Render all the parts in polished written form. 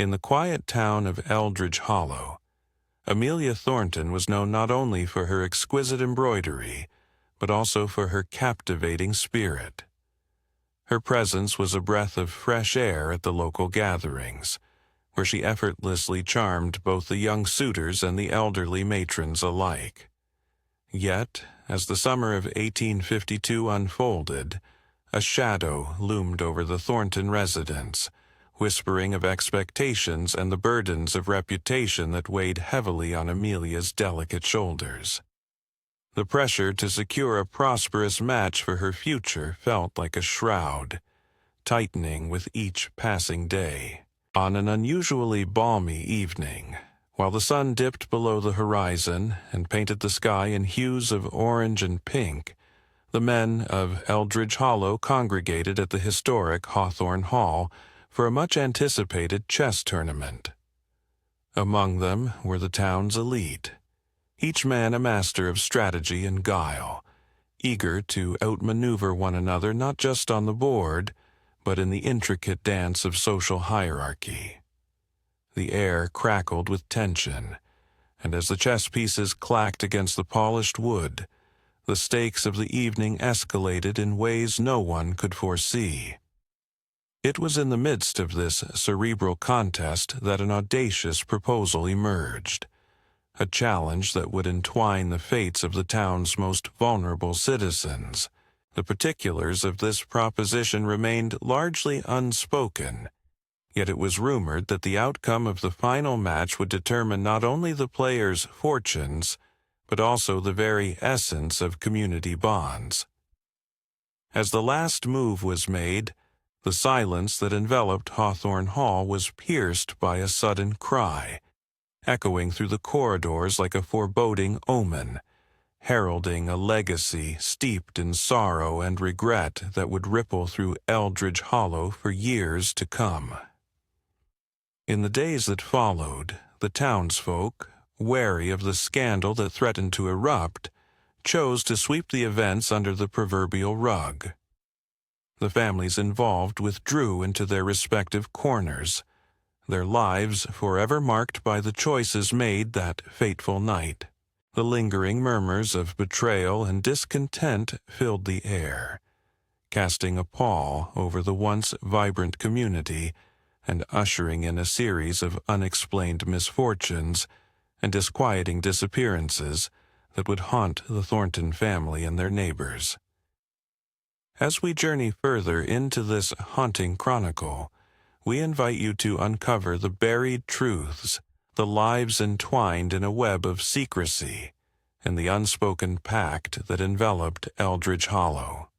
In the quiet town of Eldridge Hollow, Amelia Thornton was known not only for her exquisite embroidery, but also for her captivating spirit. Her presence was a breath of fresh air at the local gatherings, where she effortlessly charmed both the young suitors and the elderly matrons alike. Yet, as the summer of 1852 unfolded, a shadow loomed over the Thornton residence, whispering of expectations and the burdens of reputation that weighed heavily on Amelia's delicate shoulders. The pressure to secure a prosperous match for her future felt like a shroud, tightening with each passing day. On an unusually balmy evening, while the sun dipped below the horizon and painted the sky in hues of orange and pink, the men of Eldridge Hollow congregated at the historic Hawthorne Hall for a much-anticipated chess tournament. Among them were the town's elite, each man a master of strategy and guile, eager to outmaneuver one another not just on the board, but in the intricate dance of social hierarchy. The air crackled with tension, and as the chess pieces clacked against the polished wood, the stakes of the evening escalated in ways no one could foresee. It was in the midst of this cerebral contest that an audacious proposal emerged, a challenge that would entwine the fates of the town's most vulnerable citizens. The particulars of this proposition remained largely unspoken, yet it was rumored that the outcome of the final match would determine not only the players' fortunes, but also the very essence of community bonds. As the last move was made, the silence that enveloped Hawthorne Hall was pierced by a sudden cry, echoing through the corridors like a foreboding omen, heralding a legacy steeped in sorrow and regret that would ripple through Eldridge Hollow for years to come. In the days that followed, the townsfolk, wary of the scandal that threatened to erupt, chose to sweep the events under the proverbial rug. The families involved withdrew into their respective corners, their lives forever marked by the choices made that fateful night. The lingering murmurs of betrayal and discontent filled the air, casting a pall over the once vibrant community and ushering in a series of unexplained misfortunes and disquieting disappearances that would haunt the Thornton family and their neighbors. As we journey further into this haunting chronicle, we invite you to uncover the buried truths, the lives entwined in a web of secrecy, and the unspoken pact that enveloped Eldridge Hollow.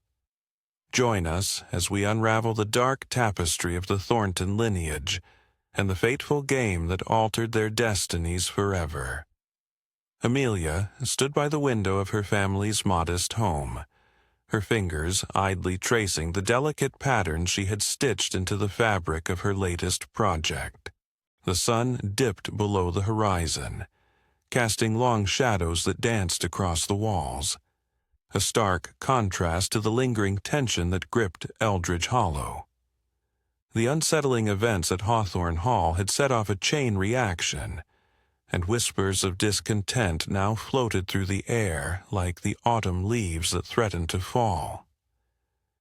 Join us as we unravel the dark tapestry of the Thornton lineage and the fateful game that altered their destinies forever. Amelia stood by the window of her family's modest home, her fingers idly tracing the delicate patterns she had stitched into the fabric of her latest project. The sun dipped below the horizon, casting long shadows that danced across the walls, a stark contrast to the lingering tension that gripped Eldridge Hollow. The unsettling events at Hawthorne Hall had set off a chain reaction, and whispers of discontent now floated through the air like the autumn leaves that threatened to fall.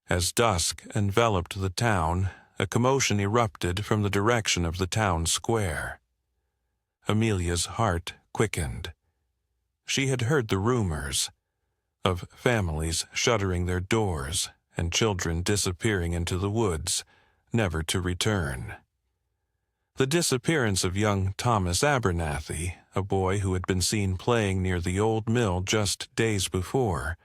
As dusk enveloped the town, a commotion erupted from the direction of the town square. Amelia's heart quickened. She had heard the rumors of families shuttering their doors and children disappearing into the woods, never to return. The disappearance of young Thomas Abernathy, a boy who had been seen playing near the old mill just days before,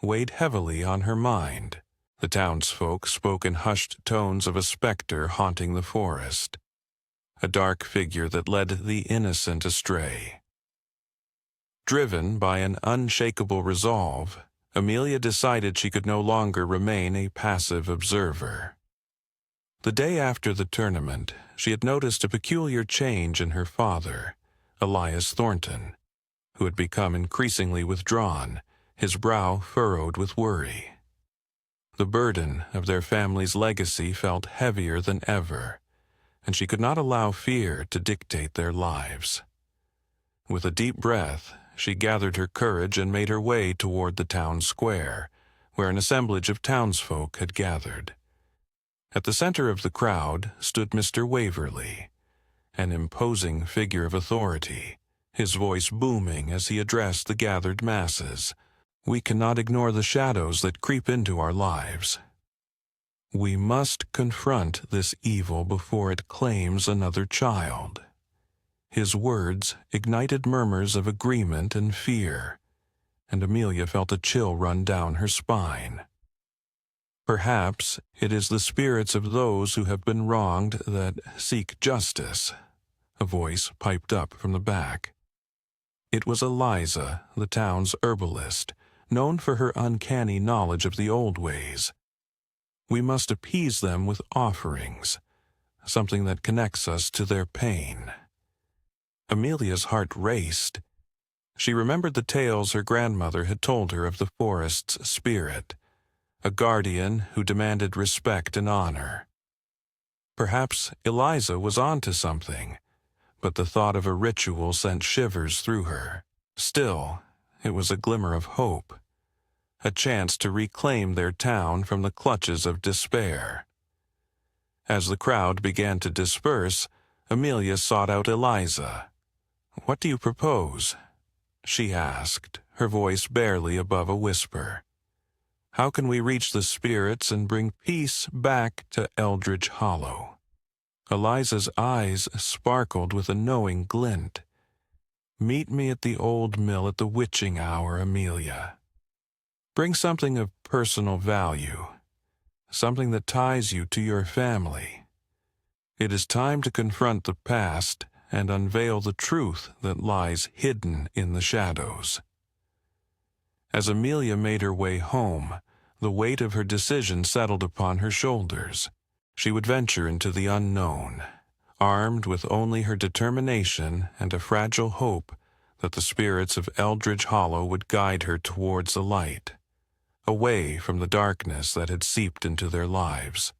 weighed heavily on her mind. The townsfolk spoke in hushed tones of a specter haunting the forest, a dark figure that led the innocent astray. Driven by an unshakable resolve, Amelia decided she could no longer remain a passive observer. The day after the tournament, she had noticed a peculiar change in her father, Elias Thornton, who had become increasingly withdrawn, his brow furrowed with worry. The burden of their family's legacy felt heavier than ever, and she could not allow fear to dictate their lives. With a deep breath, she gathered her courage and made her way toward the town square, where an assemblage of townsfolk had gathered. At the center of the crowd stood Mr. Waverley, an imposing figure of authority, his voice booming as he addressed the gathered masses. "We cannot ignore the shadows that creep into our lives. We must confront this evil before it claims another child." His words ignited murmurs of agreement and fear, and Amelia felt a chill run down her spine. "Perhaps it is the spirits of those who have been wronged that seek justice," a voice piped up from the back. It was Eliza, the town's herbalist, known for her uncanny knowledge of the old ways. "We must appease them with offerings, something that connects us to their pain." Amelia's heart raced. She remembered the tales her grandmother had told her of the forest's spirit, a guardian who demanded respect and honor. Perhaps Eliza was onto something, but the thought of a ritual sent shivers through her. Still, it was a glimmer of hope, a chance to reclaim their town from the clutches of despair. As the crowd began to disperse, Amelia sought out Eliza. "What do you propose?" she asked, her voice barely above a whisper. "How can we reach the spirits and bring peace back to Eldridge Hollow?" Eliza's eyes sparkled with a knowing glint. "Meet me at the old mill at the witching hour, Amelia. Bring something of personal value, something that ties you to your family. It is time to confront the past and unveil the truth that lies hidden in the shadows." As Amelia made her way home, the weight of her decision settled upon her shoulders. She would venture into the unknown, armed with only her determination and a fragile hope that the spirits of Eldridge Hollow would guide her towards the light, away from the darkness that had seeped into their lives.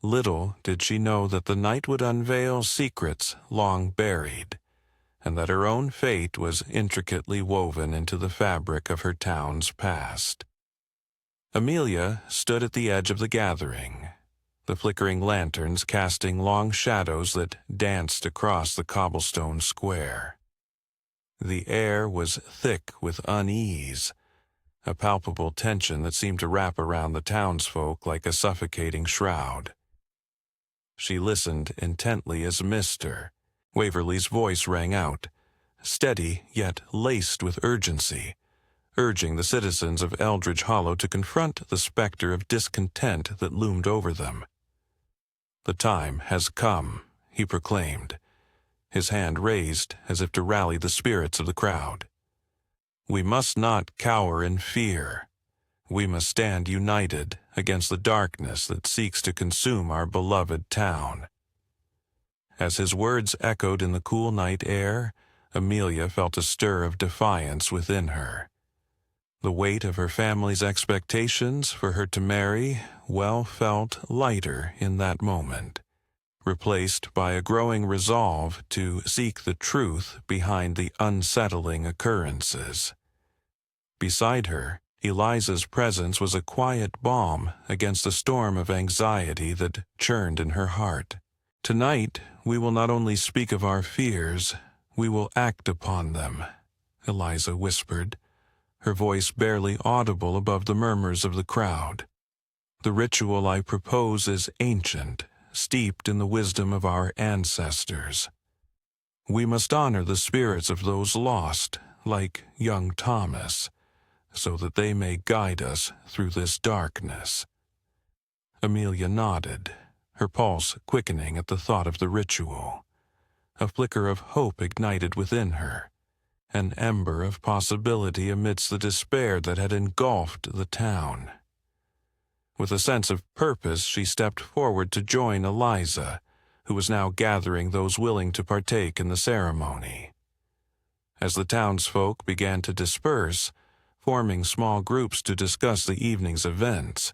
Little did she know that the night would unveil secrets long buried, and that her own fate was intricately woven into the fabric of her town's past. Amelia stood at the edge of the gathering, the flickering lanterns casting long shadows that danced across the cobblestone square. The air was thick with unease, a palpable tension that seemed to wrap around the townsfolk like a suffocating shroud. She listened intently as Mr. Waverley's voice rang out, steady yet laced with urgency, urging the citizens of Eldridge Hollow to confront the specter of discontent that loomed over them. "The time has come," he proclaimed, his hand raised as if to rally the spirits of the crowd. "We must not cower in fear. We must stand united against the darkness that seeks to consume our beloved town." As his words echoed in the cool night air, Amelia felt a stir of defiance within her. The weight of her family's expectations for her to marry felt lighter in that moment, replaced by a growing resolve to seek the truth behind the unsettling occurrences. Beside her, Eliza's presence was a quiet balm against the storm of anxiety that churned in her heart. "Tonight, we will not only speak of our fears, we will act upon them," Eliza whispered, her voice barely audible above the murmurs of the crowd. "The ritual I propose is ancient, steeped in the wisdom of our ancestors. We must honor the spirits of those lost, like young Thomas, so that they may guide us through this darkness." Amelia nodded, her pulse quickening at the thought of the ritual. A flicker of hope ignited within her, an ember of possibility amidst the despair that had engulfed the town. With a sense of purpose, she stepped forward to join Eliza, who was now gathering those willing to partake in the ceremony. As the townsfolk began to disperse, forming small groups to discuss the evening's events,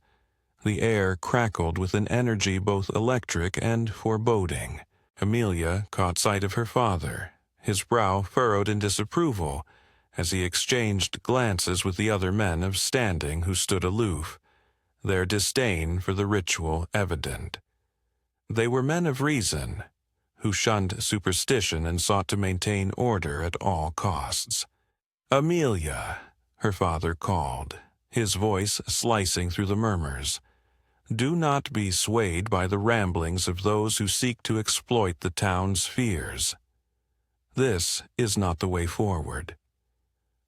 The air crackled with an energy both electric and foreboding. Amelia caught sight of her father, his brow furrowed in disapproval, as he exchanged glances with the other men of standing who stood aloof, their disdain for the ritual evident. They were men of reason, who shunned superstition and sought to maintain order at all costs. "Amelia," her father called, his voice slicing through the murmurs. "Do not be swayed by the ramblings of those who seek to exploit the town's fears. This is not the way forward."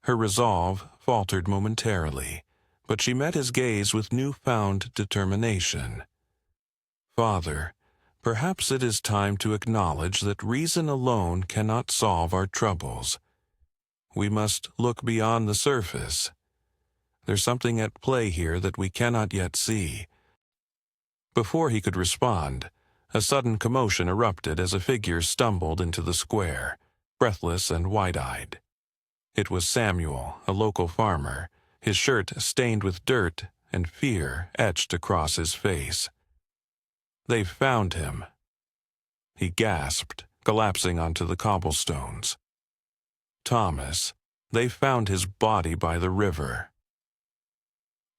Her resolve faltered momentarily, but she met his gaze with newfound determination. "Father, perhaps it is time to acknowledge that reason alone cannot solve our troubles. We must look beyond the surface. There's something at play here that we cannot yet see." Before he could respond, a sudden commotion erupted as a figure stumbled into the square, breathless and wide-eyed. It was Samuel, a local farmer, his shirt stained with dirt and fear etched across his face. "They've found him," he gasped, collapsing onto the cobblestones. "Thomas, they found his body by the river."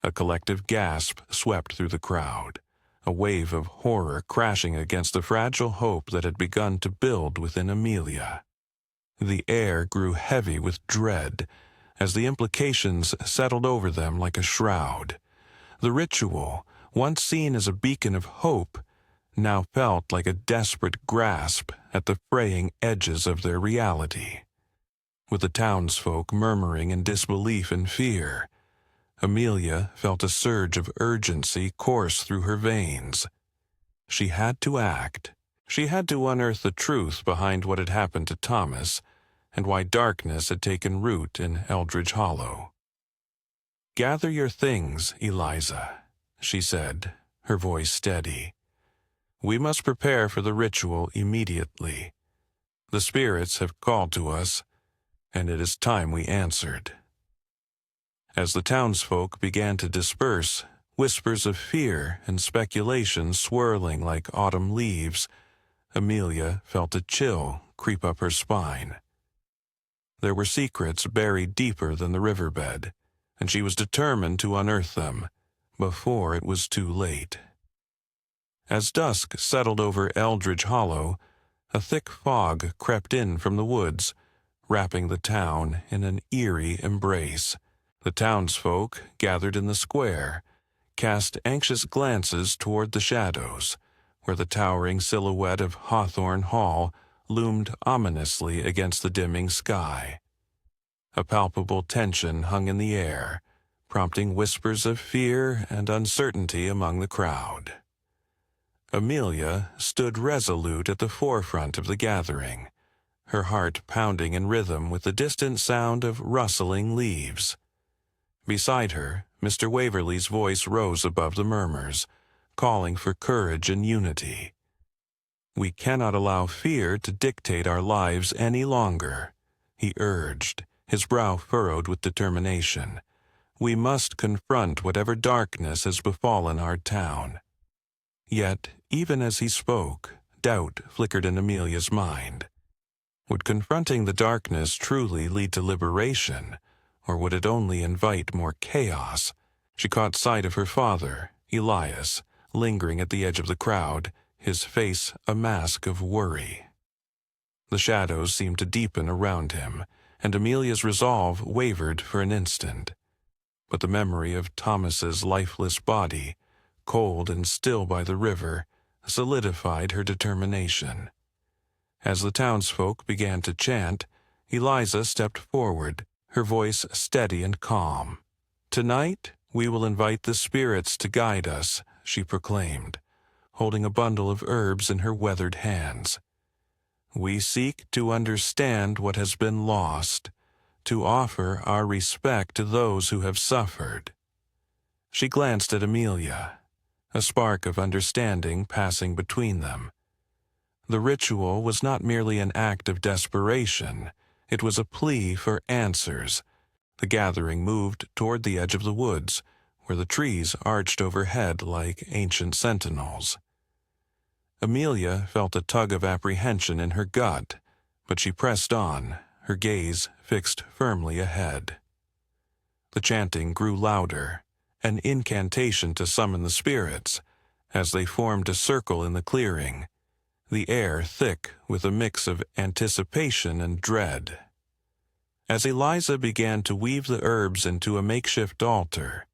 A collective gasp swept through the crowd, a wave of horror crashing against the fragile hope that had begun to build within Amelia. The air grew heavy with dread as the implications settled over them like a shroud. The ritual, once seen as a beacon of hope, now felt like a desperate grasp at the fraying edges of their reality. With the townsfolk murmuring in disbelief and fear, Amelia felt a surge of urgency course through her veins. She had to act. She had to unearth the truth behind what had happened to Thomas and why darkness had taken root in Eldridge Hollow. "Gather your things, Eliza," she said, her voice steady. "We must prepare for the ritual immediately. The spirits have called to us, and it is time we answered." As the townsfolk began to disperse, whispers of fear and speculation swirling like autumn leaves, Amelia felt a chill creep up her spine. There were secrets buried deeper than the riverbed, and she was determined to unearth them before it was too late. As dusk settled over Eldridge Hollow, a thick fog crept in from the woods, wrapping the town in an eerie embrace. The townsfolk, gathered in the square, cast anxious glances toward the shadows, where the towering silhouette of Hawthorne Hall loomed ominously against the dimming sky. A palpable tension hung in the air, prompting whispers of fear and uncertainty among the crowd. Amelia stood resolute at the forefront of the gathering, her heart pounding in rhythm with the distant sound of rustling leaves. Beside her, Mr. Waverley's voice rose above the murmurs, calling for courage and unity. "We cannot allow fear to dictate our lives any longer," he urged, his brow furrowed with determination. "We must confront whatever darkness has befallen our town." Yet, even as he spoke, doubt flickered in Amelia's mind. Would confronting the darkness truly lead to liberation, or would it only invite more chaos? She caught sight of her father, Elias, lingering at the edge of the crowd, his face a mask of worry. The shadows seemed to deepen around him, and Amelia's resolve wavered for an instant. But the memory of Thomas's lifeless body, cold and still by the river, solidified her determination. As the townsfolk began to chant, Eliza stepped forward, her voice steady and calm. "Tonight, we will invite the spirits to guide us," she proclaimed, holding a bundle of herbs in her weathered hands. "We seek to understand what has been lost, to offer our respect to those who have suffered." She glanced at Amelia, a spark of understanding passing between them. The ritual was not merely an act of desperation, it was a plea for answers. The gathering moved toward the edge of the woods, where the trees arched overhead like ancient sentinels. Amelia felt a tug of apprehension in her gut, but she pressed on, her gaze fixed firmly ahead. The chanting grew louder, an incantation to summon the spirits, as they formed a circle in the clearing, the air thick with a mix of anticipation and dread. As Eliza began to weave the herbs into a makeshift altar,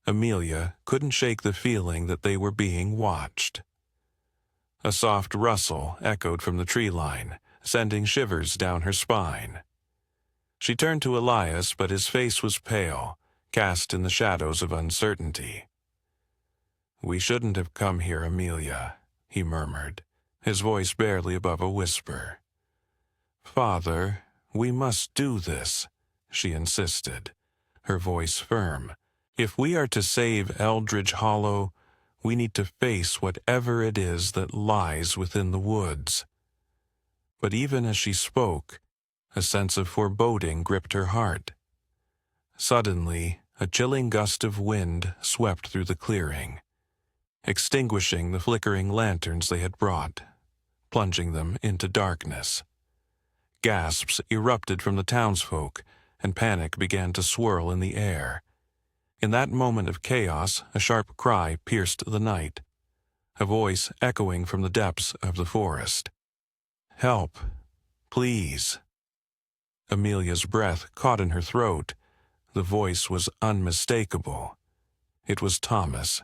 Amelia couldn't shake the feeling that they were being watched. A soft rustle echoed from the tree line, sending shivers down her spine. She turned to Elias, but his face was pale, cast in the shadows of uncertainty. "We shouldn't have come here, Amelia," he murmured, his voice barely above a whisper. "Father, we must do this," she insisted, her voice firm. "If we are to save Eldridge Hollow, we need to face whatever it is that lies within the woods." But even as she spoke, a sense of foreboding gripped her heart. Suddenly, a chilling gust of wind swept through the clearing, extinguishing the flickering lanterns they had brought, plunging them into darkness. Gasps erupted from the townsfolk, and panic began to swirl in the air. In that moment of chaos, a sharp cry pierced the night, a voice echoing from the depths of the forest. "Help, please." Amelia's breath caught in her throat. The voice was unmistakable. It was Thomas.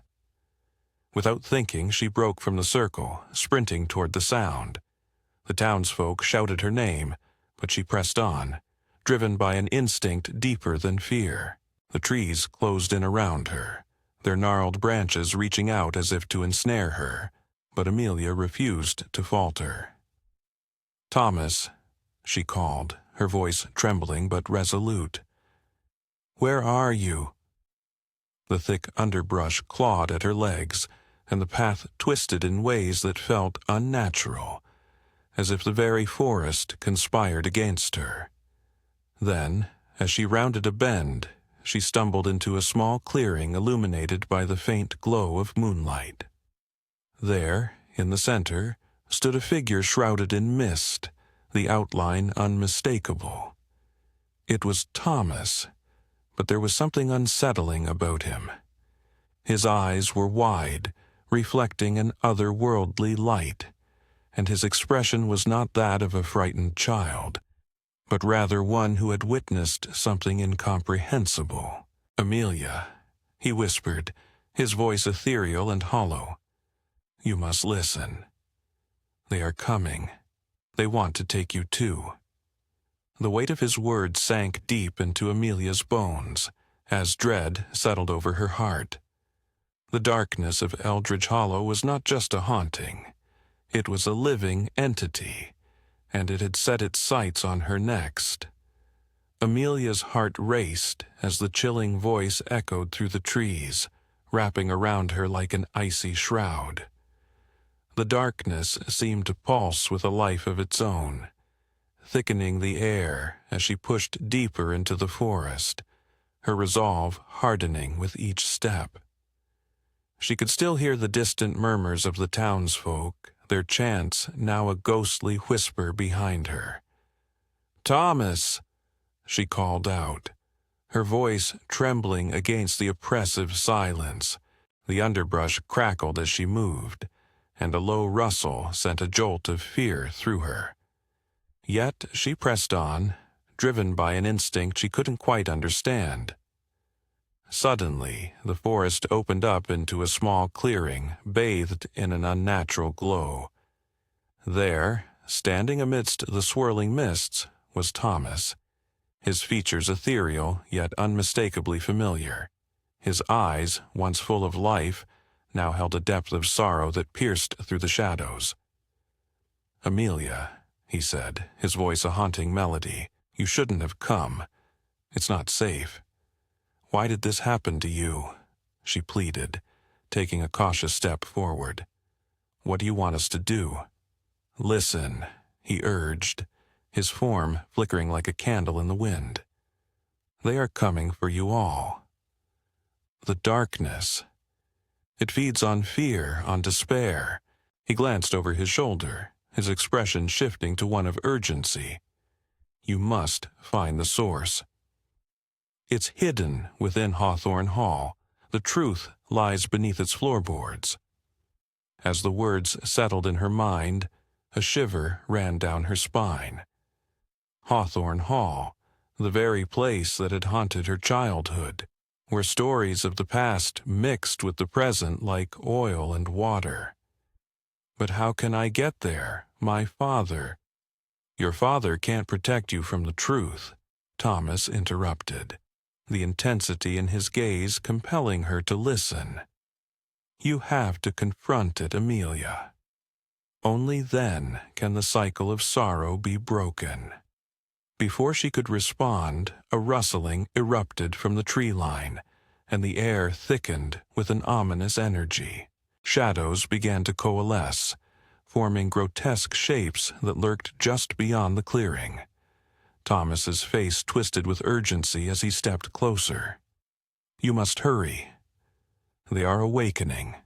Without thinking, she broke from the circle, sprinting toward the sound. The townsfolk shouted her name, but she pressed on, driven by an instinct deeper than fear. The trees closed in around her, their gnarled branches reaching out as if to ensnare her, but Amelia refused to falter. "Thomas," she called, her voice trembling but resolute. "Where are you?" The thick underbrush clawed at her legs, and the path twisted in ways that felt unnatural, as if the very forest conspired against her. Then, as she rounded a bend, she stumbled into a small clearing illuminated by the faint glow of moonlight. There, in the center, stood a figure shrouded in mist, the outline unmistakable. It was Thomas, but there was something unsettling about him. His eyes were wide, reflecting an otherworldly light, and his expression was not that of a frightened child, but rather one who had witnessed something incomprehensible. "Amelia," he whispered, his voice ethereal and hollow. "You must listen. They are coming. They want to take you too." The weight of his words sank deep into Amelia's bones, as dread settled over her heart. The darkness of Eldridge Hollow was not just a haunting. It was a living entity, and it had set its sights on her next. Amelia's heart raced as the chilling voice echoed through the trees, wrapping around her like an icy shroud. The darkness seemed to pulse with a life of its own, thickening the air as she pushed deeper into the forest, her resolve hardening with each step. She could still hear the distant murmurs of the townsfolk, their chants now a ghostly whisper behind her. "Thomas!" she called out, her voice trembling against the oppressive silence. The underbrush crackled as she moved, and a low rustle sent a jolt of fear through her. Yet she pressed on, driven by an instinct she couldn't quite understand. Suddenly, the forest opened up into a small clearing, bathed in an unnatural glow. There, standing amidst the swirling mists, was Thomas, his features ethereal yet unmistakably familiar. His eyes, once full of life, now held a depth of sorrow that pierced through the shadows. "Amelia," he said, his voice a haunting melody, "you shouldn't have come. It's not safe. Why did this happen to you?" she pleaded, taking a cautious step forward. "What do you want us to do?" "Listen," he urged, his form flickering like a candle in the wind. "They are coming for you all." The darkness. It feeds on fear, on despair. He glanced over his shoulder, his expression shifting to one of urgency. You must find the source. It's hidden within Hawthorne Hall. The truth lies beneath its floorboards. As the words settled in her mind, a shiver ran down her spine. Hawthorne Hall, the very place that had haunted her childhood, where stories of the past mixed with the present like oil and water. But how can I get there? My father. Your father can't protect you from the truth, Thomas interrupted, the intensity in his gaze compelling her to listen. You have to confront it, Amelia. Only then can the cycle of sorrow be broken. Before she could respond, a rustling erupted from the tree line, and the air thickened with an ominous energy. Shadows began to coalesce, forming grotesque shapes that lurked just beyond the clearing. Thomas's face twisted with urgency as he stepped closer. You must hurry. They are awakening.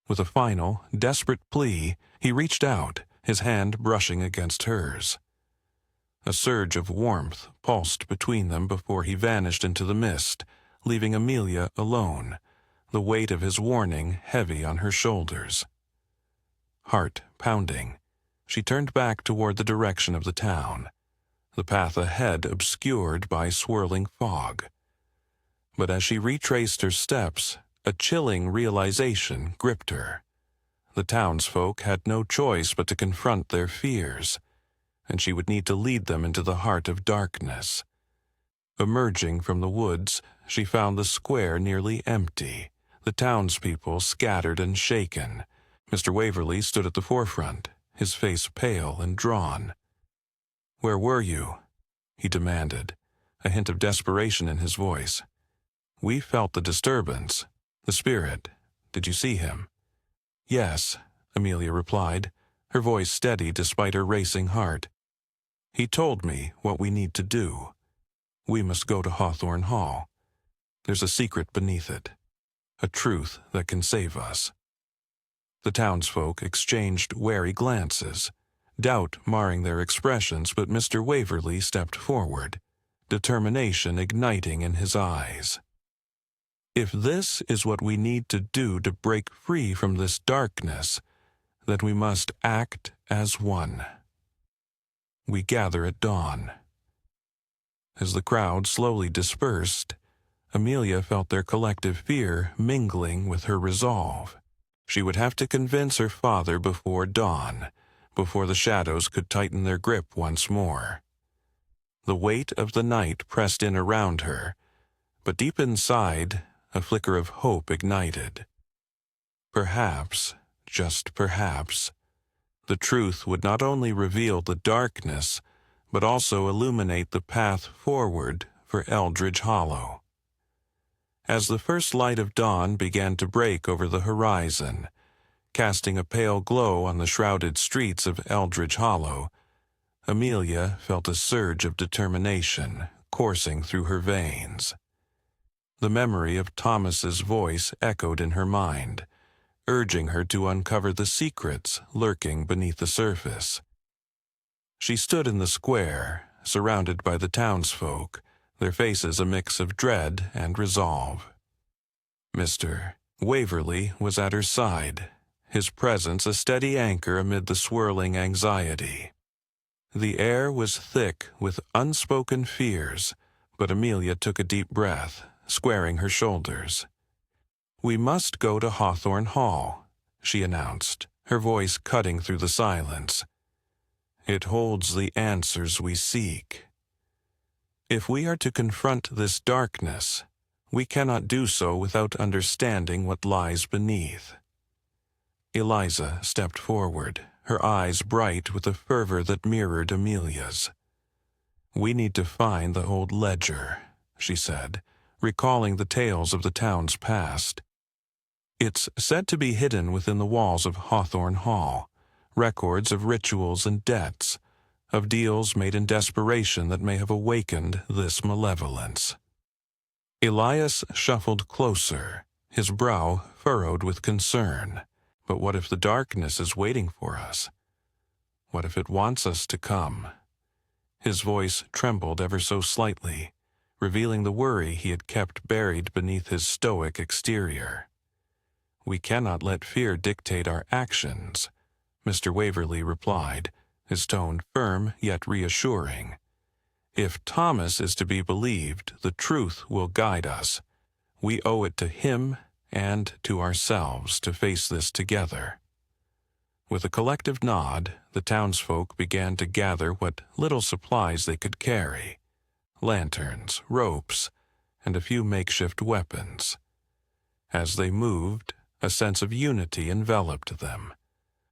With a final, desperate plea, he reached out, his hand brushing against hers. A surge of warmth pulsed between them before he vanished into the mist, leaving Amelia alone, the weight of his warning heavy on her shoulders. Heart pounding, she turned back toward the direction of the town, the path ahead obscured by swirling fog. But as she retraced her steps, a chilling realization gripped her. The townsfolk had no choice but to confront their fears, and she would need to lead them into the heart of darkness. Emerging from the woods, she found the square nearly empty, the townspeople scattered and shaken. Mr. Waverley stood at the forefront, his face pale and drawn. "Where were you?" he demanded, a hint of desperation in his voice. "We felt the disturbance, the spirit. Did you see him?" "Yes," Amelia replied, her voice steady despite her racing heart. "He told me what we need to do. We must go to Hawthorne Hall. There's a secret beneath it, a truth that can save us." The townsfolk exchanged wary glances, doubt marring their expressions, but Mr. Waverley stepped forward, determination igniting in his eyes. "If this is what we need to do to break free from this darkness, then we must act as one. We gather at dawn." As the crowd slowly dispersed, Amelia felt their collective fear mingling with her resolve. She would have to convince her father before dawn, before the shadows could tighten their grip once more. The weight of the night pressed in around her, but deep inside, a flicker of hope ignited. Perhaps, just perhaps, the truth would not only reveal the darkness, but also illuminate the path forward for Eldridge Hollow. As the first light of dawn began to break over the horizon, casting a pale glow on the shrouded streets of Eldridge Hollow, Amelia felt a surge of determination coursing through her veins. The memory of Thomas's voice echoed in her mind, urging her to uncover the secrets lurking beneath the surface. She stood in the square, surrounded by the townsfolk, their faces a mix of dread and resolve. Mr. Waverley was at her side, his presence a steady anchor amid the swirling anxiety. The air was thick with unspoken fears, but Amelia took a deep breath, squaring her shoulders. "We must go to Hawthorne Hall," she announced, her voice cutting through the silence. "It holds the answers we seek. If we are to confront this darkness, we cannot do so without understanding what lies beneath." Eliza stepped forward, her eyes bright with a fervor that mirrored Amelia's. "We need to find the old ledger," she said, recalling the tales of the town's past. "It's said to be hidden within the walls of Hawthorne Hall, records of rituals and debts, of deals made in desperation that may have awakened this malevolence." Elias shuffled closer, his brow furrowed with concern. But what if the darkness is waiting for us? What if it wants us to come? His voice trembled ever so slightly, revealing the worry he had kept buried beneath his stoic exterior. "We cannot let fear dictate our actions," Mr. Waverley replied, his tone firm yet reassuring. "If Thomas is to be believed, the truth will guide us. We owe it to him and to ourselves to face this together." With a collective nod, the townsfolk began to gather what little supplies they could carry: lanterns, ropes, and a few makeshift weapons. As they moved, a sense of unity enveloped them,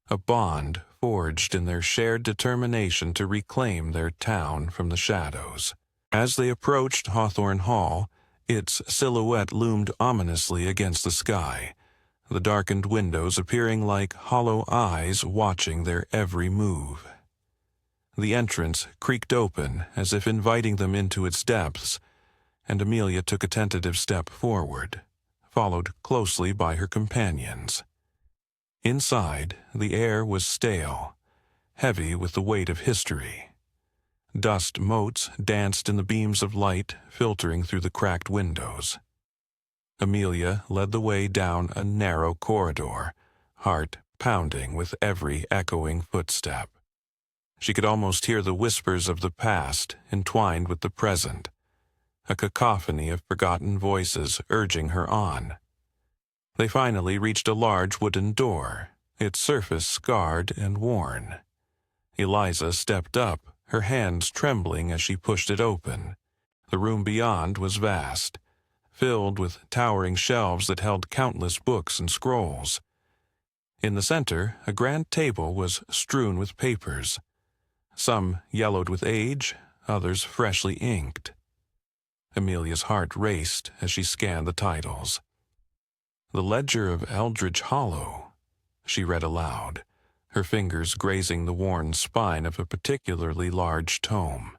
a bond forged in their shared determination to reclaim their town from the shadows. As they approached Hawthorne Hall, its silhouette loomed ominously against the sky, the darkened windows appearing like hollow eyes watching their every move. The entrance creaked open as if inviting them into its depths, and Amelia took a tentative step forward, followed closely by her companions. Inside, the air was stale, heavy with the weight of history. Dust motes danced in the beams of light filtering through the cracked windows. Amelia led the way down a narrow corridor, heart pounding with every echoing footstep. She could almost hear the whispers of the past entwined with the present, a cacophony of forgotten voices urging her on. They finally reached a large wooden door, its surface scarred and worn. Eliza stepped up, her hands trembling as she pushed it open. The room beyond was vast, filled with towering shelves that held countless books and scrolls. In the center, a grand table was strewn with papers, some yellowed with age, others freshly inked. Amelia's heart raced as she scanned the titles. "The Ledger of Eldridge Hollow," she read aloud, her fingers grazing the worn spine of a particularly large tome.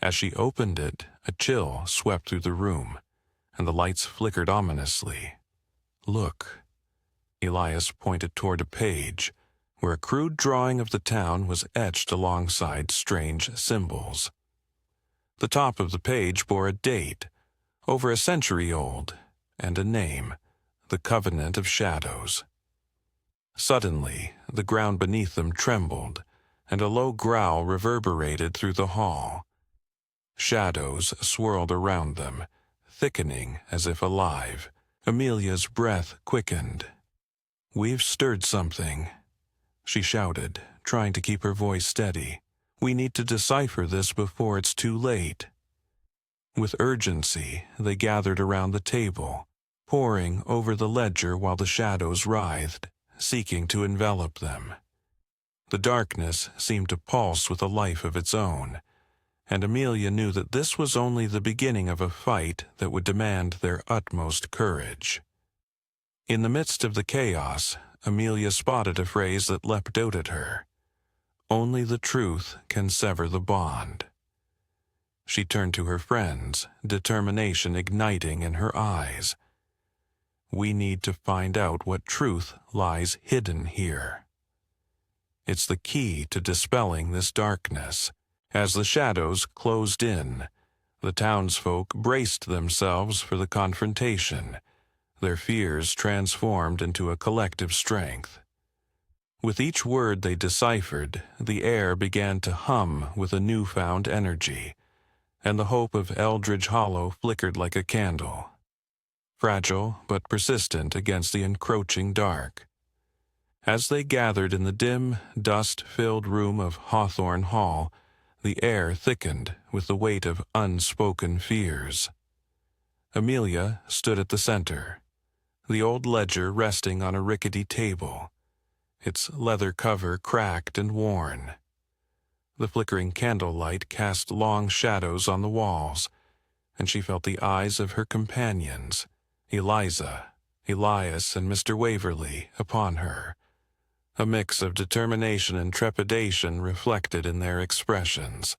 As she opened it, a chill swept through the room, and the lights flickered ominously. "Look." Elias pointed toward a page, where a crude drawing of the town was etched alongside strange symbols. The top of the page bore a date, over a century old, and a name: the Covenant of Shadows. Suddenly, the ground beneath them trembled, and a low growl reverberated through the hall. Shadows swirled around them, thickening as if alive. Amelia's breath quickened. "We've stirred something," she shouted, trying to keep her voice steady. "We need to decipher this before it's too late." With urgency, they gathered around the table, poring over the ledger while the shadows writhed, seeking to envelop them. The darkness seemed to pulse with a life of its own, and Amelia knew that this was only the beginning of a fight that would demand their utmost courage. In the midst of the chaos, Amelia spotted a phrase that leapt out at her: "Only the truth can sever the bond." She turned to her friends, determination igniting in her eyes. "We need to find out what truth lies hidden here. It's the key to dispelling this darkness." As the shadows closed in, the townsfolk braced themselves for the confrontation, their fears transformed into a collective strength. With each word they deciphered, the air began to hum with a newfound energy, and the hope of Eldridge Hollow flickered like a candle, fragile but persistent against the encroaching dark. As they gathered in the dim, dust-filled room of Hawthorne Hall, the air thickened with the weight of unspoken fears. Amelia stood at the center, the old ledger resting on a rickety table, its leather cover cracked and worn. The flickering candlelight cast long shadows on the walls, and she felt the eyes of her companions, Eliza, Elias, and Mr. Waverley, upon her. A mix of determination and trepidation reflected in their expressions.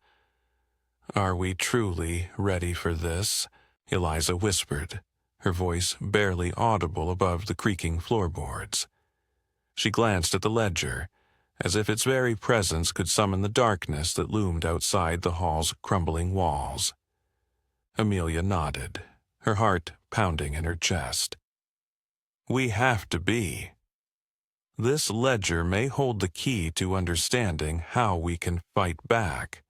"Are we truly ready for this?" Eliza whispered, her voice barely audible above the creaking floorboards. She glanced at the ledger, as if its very presence could summon the darkness that loomed outside the hall's crumbling walls. Amelia nodded, her heart pounding in her chest. We have to be. This ledger may hold the key to understanding how we can fight back.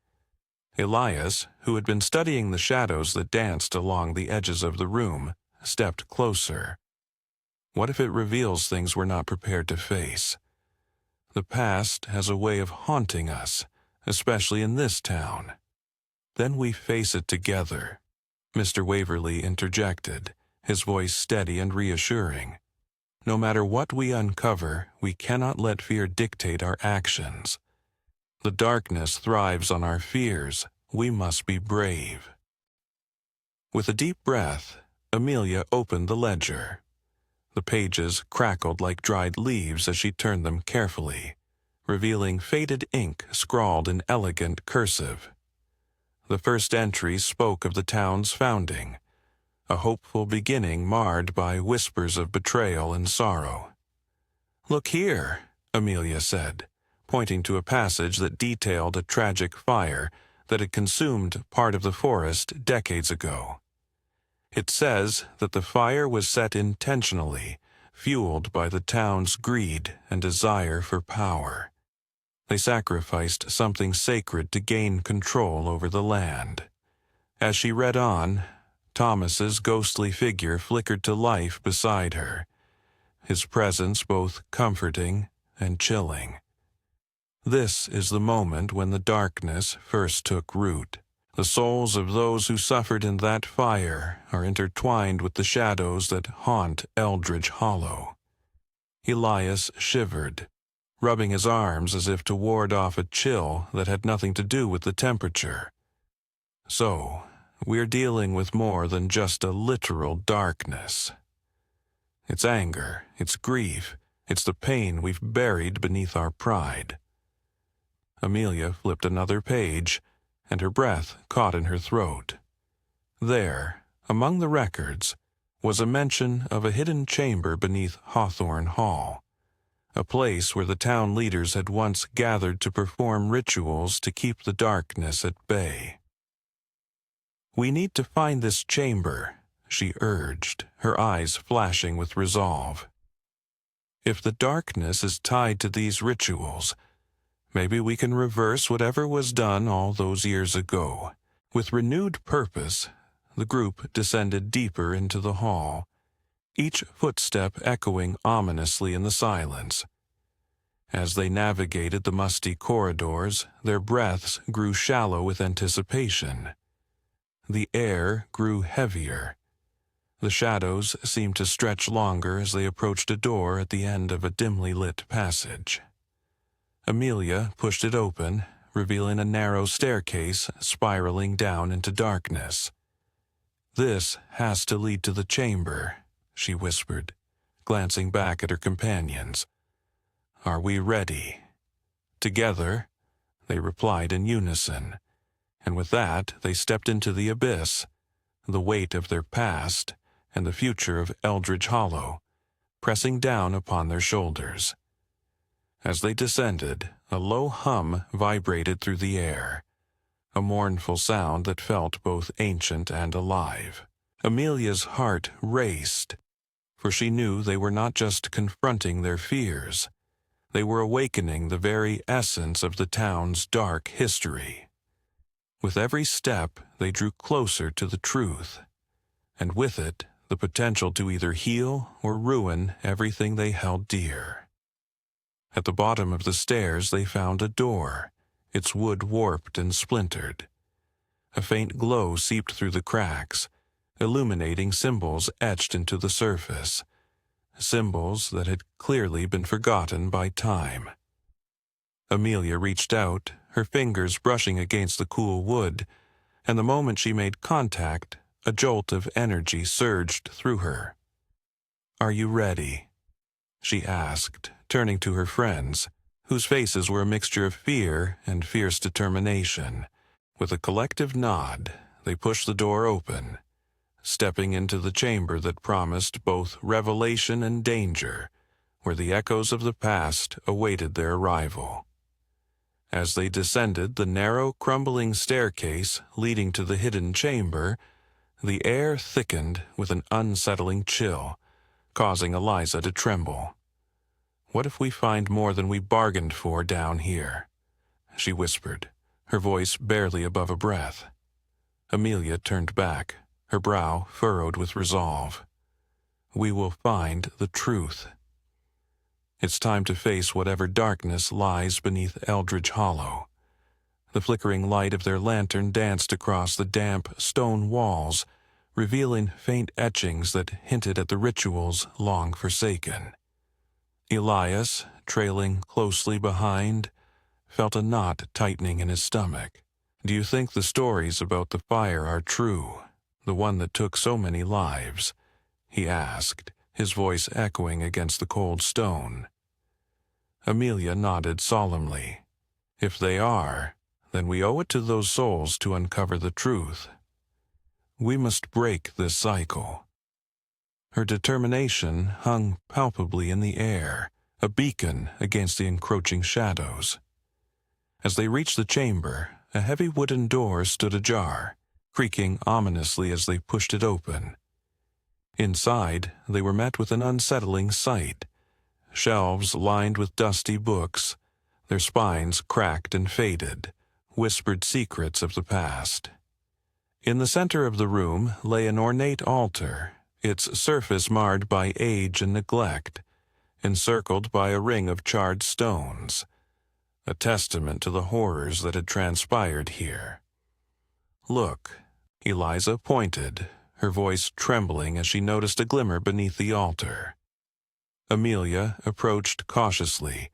Elias, who had been studying the shadows that danced along the edges of the room, stepped closer. What if it reveals things we're not prepared to face? The past has a way of haunting us, especially in this town. Then we face it together, Mr. Waverly interjected, his voice steady and reassuring. No matter what we uncover, we cannot let fear dictate our actions. The darkness thrives on our fears. We must be brave. With a deep breath, Amelia opened the ledger. The pages crackled like dried leaves as she turned them carefully, revealing faded ink scrawled in elegant cursive. The first entry spoke of the town's founding, a hopeful beginning marred by whispers of betrayal and sorrow. "Look here," Amelia said, pointing to a passage that detailed a tragic fire that had consumed part of the forest decades ago. It says that the fire was set intentionally, fueled by the town's greed and desire for power. They sacrificed something sacred to gain control over the land. As she read on, Thomas's ghostly figure flickered to life beside her, his presence both comforting and chilling. This is the moment when the darkness first took root. The souls of those who suffered in that fire are intertwined with the shadows that haunt Eldridge Hollow. Elias shivered, rubbing his arms as if to ward off a chill that had nothing to do with the temperature. So, we're dealing with more than just a literal darkness. It's anger, it's grief, it's the pain we've buried beneath our pride. Amelia flipped another page, and her breath caught in her throat. There, among the records, was a mention of a hidden chamber beneath Hawthorne Hall, a place where the town leaders had once gathered to perform rituals to keep the darkness at bay. "We need to find this chamber," she urged, her eyes flashing with resolve. "If the darkness is tied to these rituals, maybe we can reverse whatever was done all those years ago." With renewed purpose, the group descended deeper into the hall, each footstep echoing ominously in the silence. As they navigated the musty corridors, their breaths grew shallow with anticipation. The air grew heavier. The shadows seemed to stretch longer as they approached a door at the end of a dimly lit passage. Amelia pushed it open, revealing a narrow staircase spiraling down into darkness. "This has to lead to the chamber," she whispered, glancing back at her companions. "Are we ready?" Together, they replied in unison, and with that they stepped into the abyss, the weight of their past and the future of Eldridge Hollow pressing down upon their shoulders. As they descended, a low hum vibrated through the air, a mournful sound that felt both ancient and alive. Amelia's heart raced, for she knew they were not just confronting their fears, they were awakening the very essence of the town's dark history. With every step, they drew closer to the truth, and with it, the potential to either heal or ruin everything they held dear. At the bottom of the stairs they found a door, its wood warped and splintered. A faint glow seeped through the cracks, illuminating symbols etched into the surface, symbols that had clearly been forgotten by time. Amelia reached out, her fingers brushing against the cool wood, and the moment she made contact, a jolt of energy surged through her. "Are you ready?" she asked, turning to her friends, whose faces were a mixture of fear and fierce determination. With a collective nod, they pushed the door open. stepping into the chamber that promised both revelation and danger, where the echoes of the past awaited their arrival. As they descended the narrow, crumbling staircase leading to the hidden chamber, the air thickened with an unsettling chill, causing Eliza to tremble. "What if we find more than we bargained for down here?" she whispered, her voice barely above a breath. Amelia turned back, her brow furrowed with resolve. "We will find the truth. It's time to face whatever darkness lies beneath Eldridge Hollow." The flickering light of their lantern danced across the damp stone walls, revealing faint etchings that hinted at the rituals long forsaken. Elias, trailing closely behind, felt a knot tightening in his stomach. "Do you think the stories about the fire are true, the one that took so many lives?" he asked, his voice echoing against the cold stone. Amelia nodded solemnly. "If they are, then we owe it to those souls to uncover the truth. We must break this cycle." Her determination hung palpably in the air, a beacon against the encroaching shadows. As they reached the chamber, a heavy wooden door stood ajar, creaking ominously as they pushed it open. Inside, they were met with an unsettling sight. Shelves lined with dusty books, their spines cracked and faded, whispered secrets of the past. In the center of the room lay an ornate altar, its surface marred by age and neglect, encircled by a ring of charred stones, a testament to the horrors that had transpired here. "Look," Eliza pointed, her voice trembling as she noticed a glimmer beneath the altar. Amelia approached cautiously,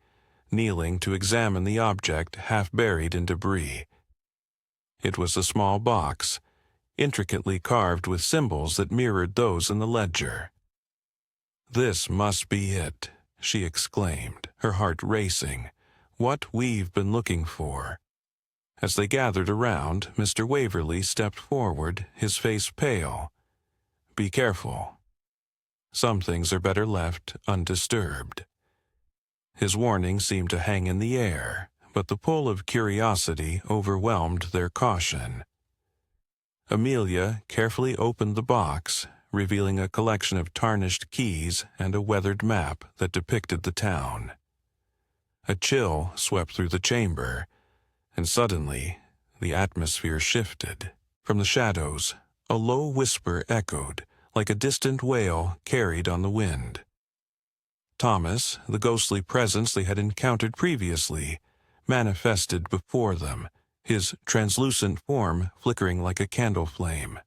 kneeling to examine the object half buried in debris. It was a small box, intricately carved with symbols that mirrored those in the ledger. "This must be it," she exclaimed, her heart racing. "What we've been looking for." As they gathered around, Mr. Waverley stepped forward, his face pale. "Be careful. Some things are better left undisturbed." His warning seemed to hang in the air, but the pull of curiosity overwhelmed their caution. Amelia carefully opened the box, revealing a collection of tarnished keys and a weathered map that depicted the town. A chill swept through the chamber, and suddenly the atmosphere shifted. From the shadows, a low whisper echoed, like a distant wail carried on the wind. Thomas, the ghostly presence they had encountered previously, manifested before them, his translucent form flickering like a candle flame.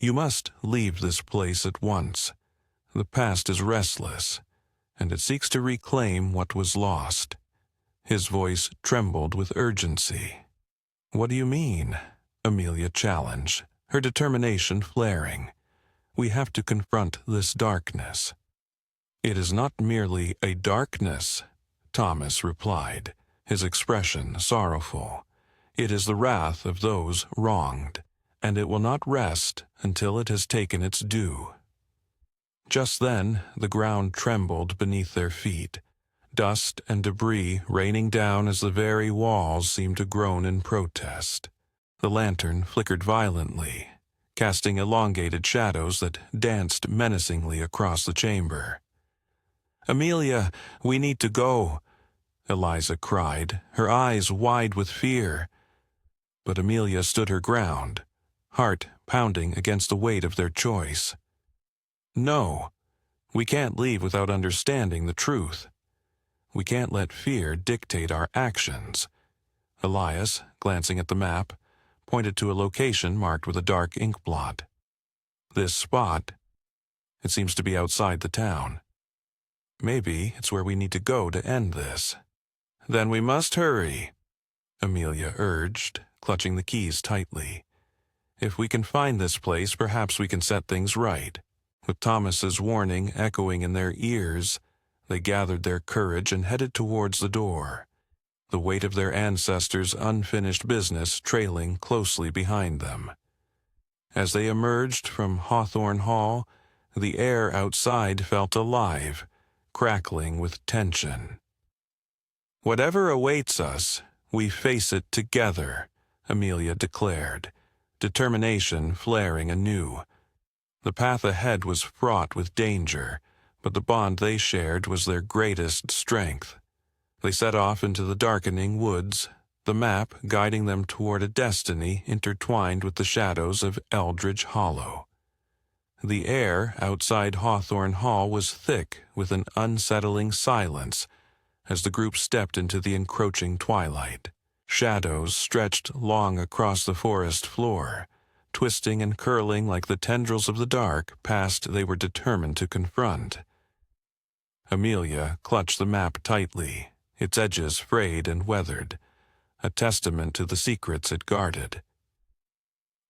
"You must leave this place at once. The past is restless, and it seeks to reclaim what was lost." His voice trembled with urgency. "What do you mean?" Amelia challenged, her determination flaring. "We have to confront this darkness." "It is not merely a darkness," Thomas replied, his expression sorrowful. "It is the wrath of those wronged, and it will not rest until it has taken its due." Just then, the ground trembled beneath their feet, dust and debris raining down as the very walls seemed to groan in protest. The lantern flickered violently, casting elongated shadows that danced menacingly across the chamber. "Amelia, we need to go," Eliza cried, her eyes wide with fear. But Amelia stood her ground, heart pounding against the weight of their choice. "No, we can't leave without understanding the truth. We can't let fear dictate our actions." Elias, glancing at the map, pointed to a location marked with a dark ink blot. "This spot, it seems to be outside the town. Maybe it's where we need to go to end this." "Then we must hurry," Amelia urged, clutching the keys tightly. "If we can find this place, perhaps we can set things right." With Thomas's warning echoing in their ears, they gathered their courage and headed towards the door, the weight of their ancestors' unfinished business trailing closely behind them. As they emerged from Hawthorne Hall, the air outside felt alive, crackling with tension. "Whatever awaits us, we face it together," Amelia declared, determination flaring anew. The path ahead was fraught with danger, but the bond they shared was their greatest strength. They set off into the darkening woods, the map guiding them toward a destiny intertwined with the shadows of Eldridge Hollow. The air outside Hawthorne Hall was thick with an unsettling silence as the group stepped into the encroaching twilight. Shadows stretched long across the forest floor, twisting and curling like the tendrils of the dark past they were determined to confront. Amelia clutched the map tightly, its edges frayed and weathered, a testament to the secrets it guarded.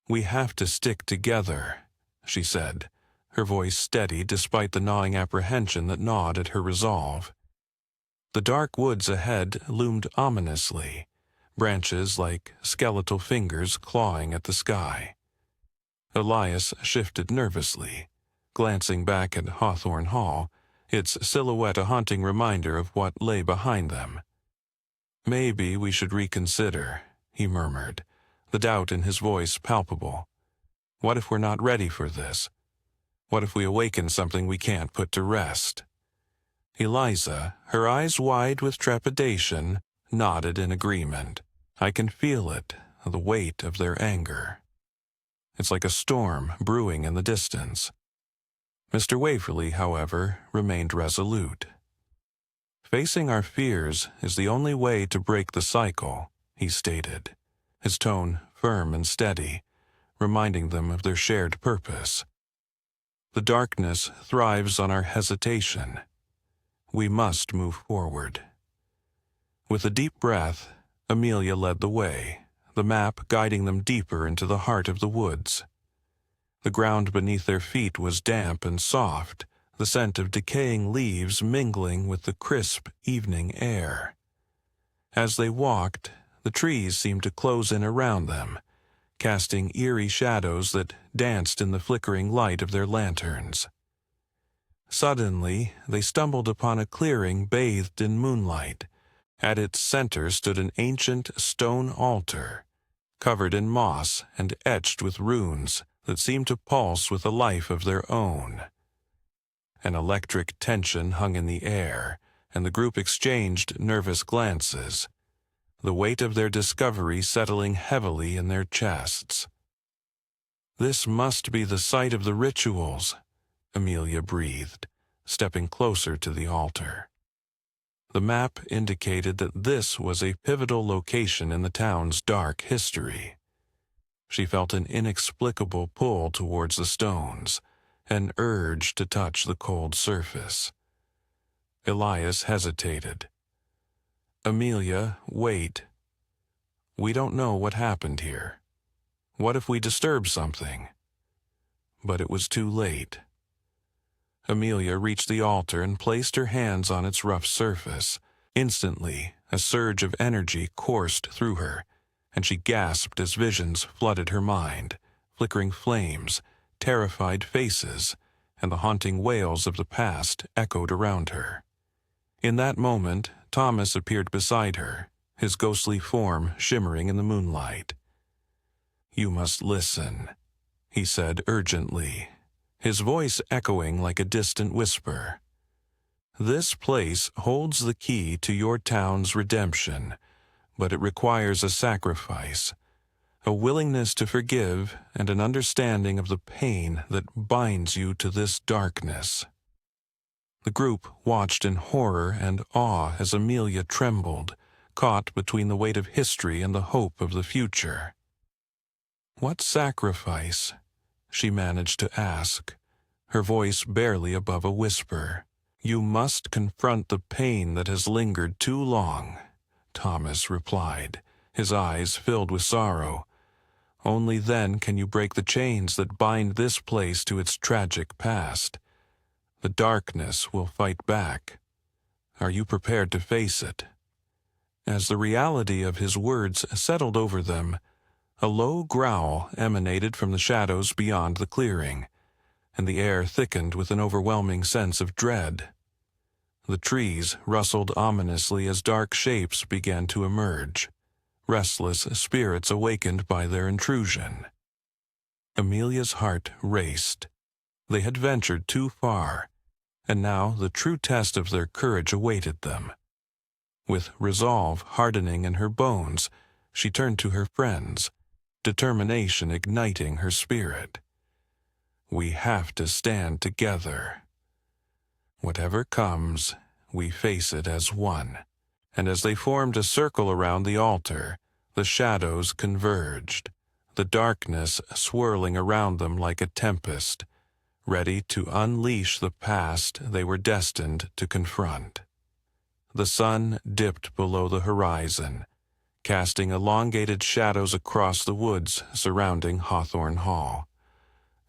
"We have to stick together," she said, her voice steady despite the gnawing apprehension that gnawed at her resolve. The dark woods ahead loomed ominously, branches like skeletal fingers clawing at the sky. Elias shifted nervously, glancing back at Hawthorne Hall, its silhouette a haunting reminder of what lay behind them. "Maybe we should reconsider," he murmured, the doubt in his voice palpable. "What if we're not ready for this? What if we awaken something we can't put to rest?" Eliza, her eyes wide with trepidation, nodded in agreement. "I can feel it, the weight of their anger. It's like a storm brewing in the distance." Mr. Waverley, however, remained resolute. "Facing our fears is the only way to break the cycle," he stated, his tone firm and steady, reminding them of their shared purpose. "The darkness thrives on our hesitation. We must move forward." With a deep breath, Amelia led the way, the map guiding them deeper into the heart of the woods. The ground beneath their feet was damp and soft, the scent of decaying leaves mingling with the crisp evening air. As they walked, the trees seemed to close in around them, casting eerie shadows that danced in the flickering light of their lanterns. Suddenly, they stumbled upon a clearing bathed in moonlight. At its center stood an ancient stone altar, covered in moss and etched with runes that seemed to pulse with a life of their own. An electric tension hung in the air, and the group exchanged nervous glances, the weight of their discovery settling heavily in their chests. "This must be the site of the rituals," Amelia breathed, stepping closer to the altar. The map indicated that this was a pivotal location in the town's dark history. She felt an inexplicable pull towards the stones, an urge to touch the cold surface. Elias hesitated. "Amelia, wait. We don't know what happened here. What if we disturb something?" But it was too late. Amelia reached the altar and placed her hands on its rough surface. Instantly, a surge of energy coursed through her, and she gasped as visions flooded her mind, flickering flames, terrified faces, and the haunting wails of the past echoed around her. In that moment, Thomas appeared beside her, his ghostly form shimmering in the moonlight. "You must listen," he said urgently, his voice echoing like a distant whisper. "This place holds the key to your town's redemption, but it requires a sacrifice, a willingness to forgive and an understanding of the pain that binds you to this darkness." The group watched in horror and awe as Amelia trembled, caught between the weight of history and the hope of the future. "What sacrifice?" she managed to ask, her voice barely above a whisper. "You must confront the pain that has lingered too long," Thomas replied, his eyes filled with sorrow. "Only then can you break the chains that bind this place to its tragic past. The darkness will fight back. Are you prepared to face it?" As the reality of his words settled over them, A low growl emanated from the shadows beyond the clearing, and the air thickened with an overwhelming sense of dread. The trees rustled ominously as dark shapes began to emerge, restless spirits awakened by their intrusion. Amelia's heart raced. They had ventured too far, and now the true test of their courage awaited them. With resolve hardening in her bones, she turned to her friends, determination igniting her spirit. We have to stand together. Whatever comes, we face it as one. And as they formed a circle around the altar, the shadows converged, the darkness swirling around them like a tempest, ready to unleash the past they were destined to confront. The sun dipped below the horizon, casting elongated shadows across the woods surrounding Hawthorne Hall.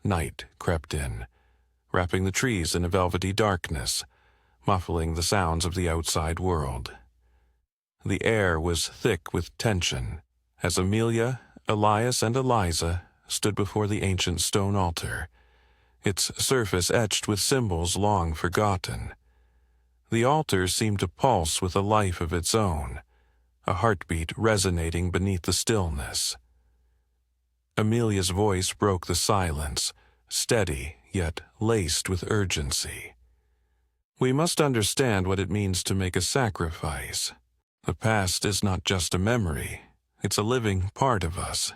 Night crept in, wrapping the trees in a velvety darkness, muffling the sounds of the outside world. The air was thick with tension as Amelia, Elias, and Eliza stood before the ancient stone altar, its surface etched with symbols long forgotten. The altar seemed to pulse with a life of its own, a heartbeat resonating beneath the stillness. Amelia's voice broke the silence, steady yet laced with urgency. We must understand what it means to make a sacrifice. The past is not just a memory, it's a living part of us.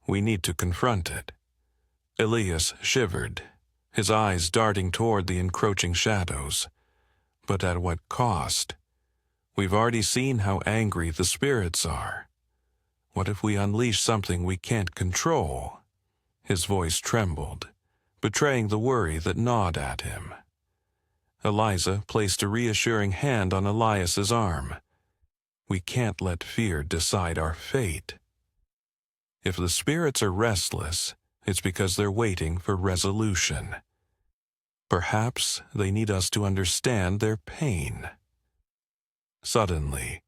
We need to confront it. Elias shivered, his eyes darting toward the encroaching shadows. But at what cost? We've already seen how angry the spirits are. What if we unleash something we can't control? His voice trembled, betraying the worry that gnawed at him. Eliza placed a reassuring hand on Elias's arm. We can't let fear decide our fate. If the spirits are restless, it's because they're waiting for resolution. Perhaps they need us to understand their pain. Suddenly,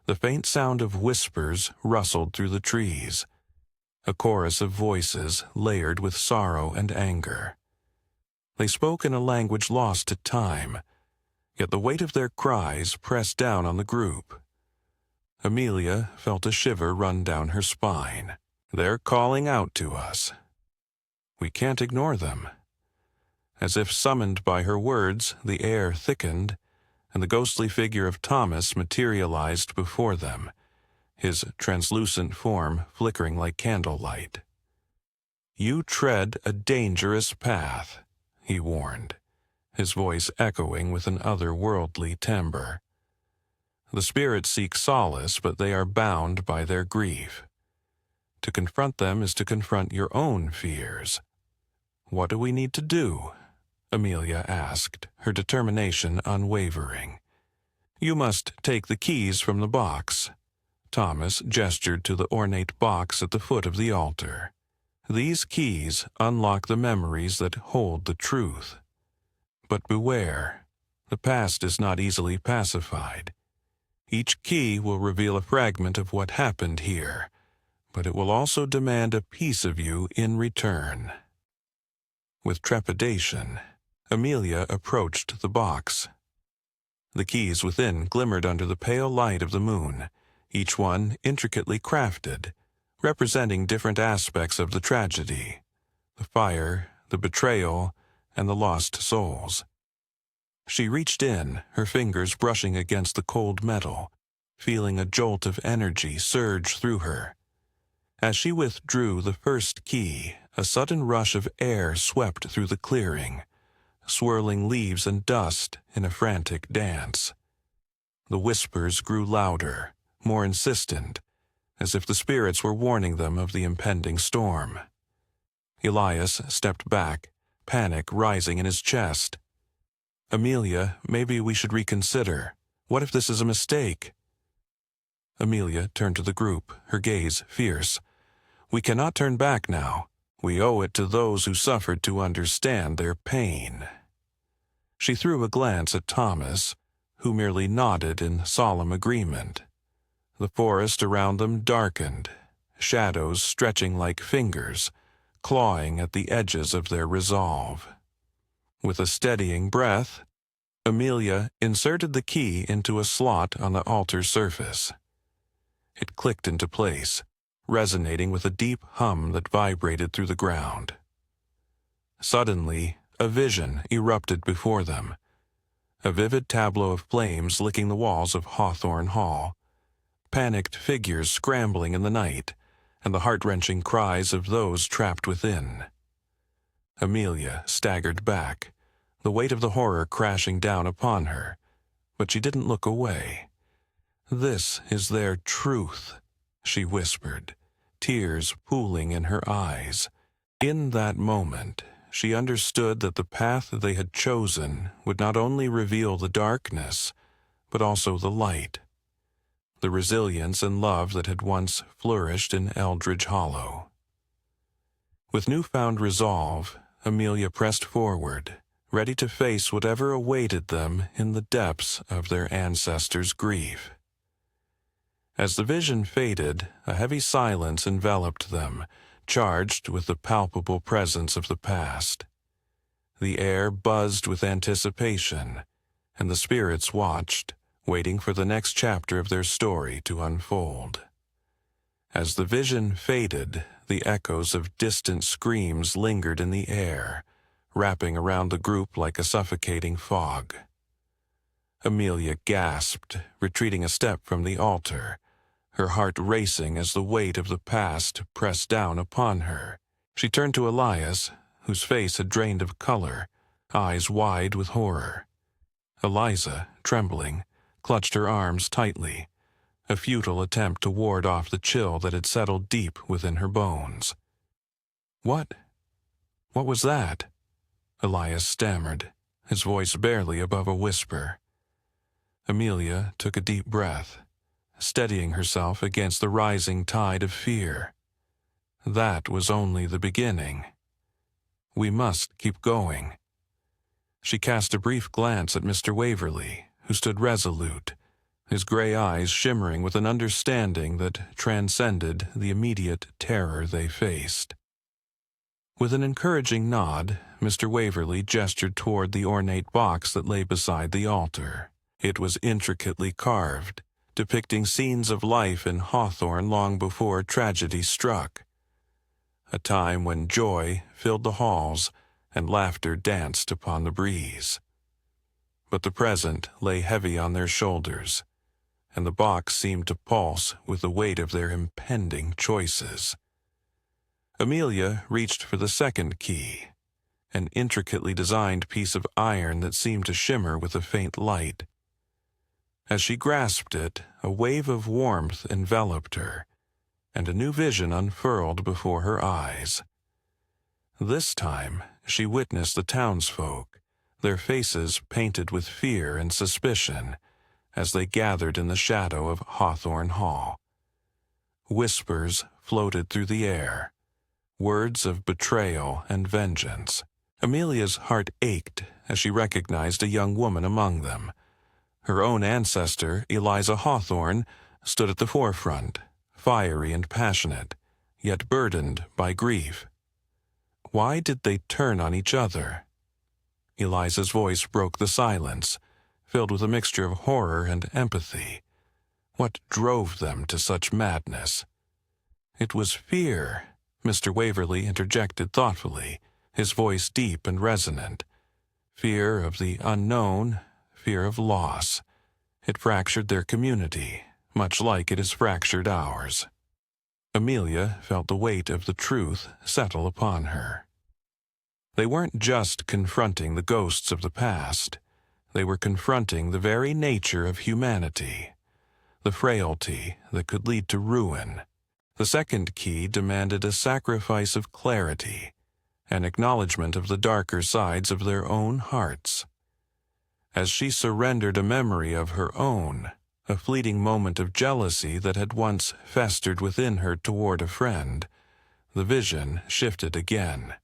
the faint sound of whispers rustled through the trees, a chorus of voices layered with sorrow and anger. They spoke in a language lost to time, yet the weight of their cries pressed down on the group. Amelia felt a shiver run down her spine. They're calling out to us. We can't ignore them. As if summoned by her words, the air thickened, and the ghostly figure of Thomas materialized before them, his translucent form flickering like candlelight. You tread a dangerous path, he warned, his voice echoing with an otherworldly timbre. The spirits seek solace, but they are bound by their grief. To confront them is to confront your own fears. What do we need to do? Amelia asked, her determination unwavering. You must take the keys from the box. Thomas gestured to the ornate box at the foot of the altar. These keys unlock the memories that hold the truth. But beware, the past is not easily pacified. Each key will reveal a fragment of what happened here, but it will also demand a piece of you in return. With trepidation, Amelia approached the box. The keys within glimmered under the pale light of the moon, each one intricately crafted, representing different aspects of the tragedy: the fire, the betrayal, and the lost souls. She reached in, her fingers brushing against the cold metal, feeling a jolt of energy surge through her. As she withdrew the first key, a sudden rush of air swept through the clearing, swirling leaves and dust in a frantic dance. The whispers grew louder, more insistent, as if the spirits were warning them of the impending storm. Elias stepped back, panic rising in his chest. Amelia, maybe we should reconsider. What if this is a mistake? Amelia turned to the group, her gaze fierce. We cannot turn back now. We owe it to those who suffered to understand their pain. She threw a glance at Thomas, who merely nodded in solemn agreement. The forest around them darkened, shadows stretching like fingers, clawing at the edges of their resolve. With a steadying breath, Amelia inserted the key into a slot on the altar's surface. It clicked into place, resonating with a deep hum that vibrated through the ground. Suddenly, a vision erupted before them, a vivid tableau of flames licking the walls of Hawthorne Hall, panicked figures scrambling in the night, and the heart-wrenching cries of those trapped within. Amelia staggered back, the weight of the horror crashing down upon her, but she didn't look away. "This is their truth," she whispered, tears pooling in her eyes. In that moment, she understood that the path they had chosen would not only reveal the darkness, but also the light, the resilience and love that had once flourished in Eldridge Hollow. With newfound resolve, Amelia pressed forward, ready to face whatever awaited them in the depths of their ancestors' grief. As the vision faded, a heavy silence enveloped them, charged with the palpable presence of the past. The air buzzed with anticipation, and the spirits watched, waiting for the next chapter of their story to unfold. As the vision faded, the echoes of distant screams lingered in the air, wrapping around the group like a suffocating fog. Amelia gasped, retreating a step from the altar, her heart racing as the weight of the past pressed down upon her. She turned to Elias, whose face had drained of color, eyes wide with horror. Eliza, trembling, clutched her arms tightly, a futile attempt to ward off the chill that had settled deep within her bones. What was that?" Elias stammered, his voice barely above a whisper. Amelia took a deep breath, steadying herself against the rising tide of fear. That was only the beginning. We must keep going. She cast a brief glance at Mr. Waverley, who stood resolute, his gray eyes shimmering with an understanding that transcended the immediate terror they faced. With an encouraging nod, Mr. Waverley gestured toward the ornate box that lay beside the altar. It was intricately carved, depicting scenes of life in Hawthorne long before tragedy struck. A time when joy filled the halls and laughter danced upon the breeze. But the present lay heavy on their shoulders, and the box seemed to pulse with the weight of their impending choices. Amelia reached for the second key, an intricately designed piece of iron that seemed to shimmer with a faint light. As she grasped it, a wave of warmth enveloped her, and a new vision unfurled before her eyes. This time, she witnessed the townsfolk, their faces painted with fear and suspicion, as they gathered in the shadow of Hawthorne Hall. Whispers floated through the air, words of betrayal and vengeance. Amelia's heart ached as she recognized a young woman among them. Her own ancestor, Eliza Hawthorne, stood at the forefront, fiery and passionate, yet burdened by grief. Why did they turn on each other? Eliza's voice broke the silence, filled with a mixture of horror and empathy. What drove them to such madness? It was fear, Mr. Waverley interjected thoughtfully, his voice deep and resonant. Fear of the unknown, fear of loss. It fractured their community, much like it has fractured ours. Amelia felt the weight of the truth settle upon her. They weren't just confronting the ghosts of the past. They were confronting the very nature of humanity, the frailty that could lead to ruin. The second key demanded a sacrifice of clarity, an acknowledgement of the darker sides of their own hearts. As she surrendered a memory of her own, a fleeting moment of jealousy that had once festered within her toward a friend, the vision shifted again.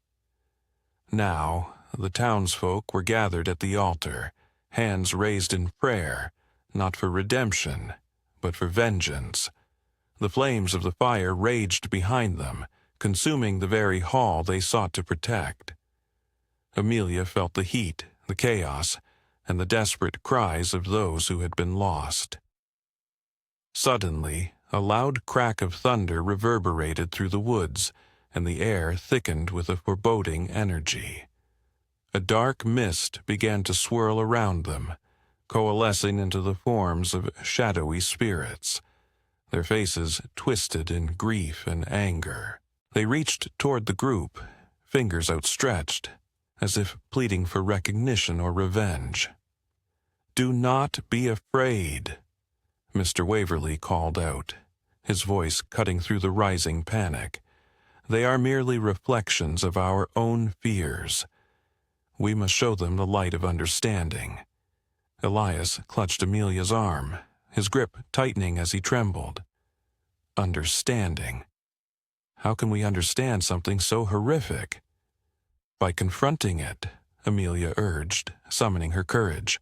Now, the townsfolk were gathered at the altar, hands raised in prayer, not for redemption, but for vengeance. The flames of the fire raged behind them, consuming the very hall they sought to protect. Amelia felt the heat, the chaos, and the desperate cries of those who had been lost. Suddenly, a loud crack of thunder reverberated through the woods, and the air thickened with a foreboding energy. A dark mist began to swirl around them, coalescing into the forms of shadowy spirits, their faces twisted in grief and anger. They reached toward the group, fingers outstretched, as if pleading for recognition or revenge. "Do not be afraid," Mr. Waverley called out, his voice cutting through the rising panic. "They are merely reflections of our own fears. We must show them the light of understanding." Elias clutched Amelia's arm, his grip tightening as he trembled. Understanding. How can we understand something so horrific? By confronting it, Amelia urged, summoning her courage.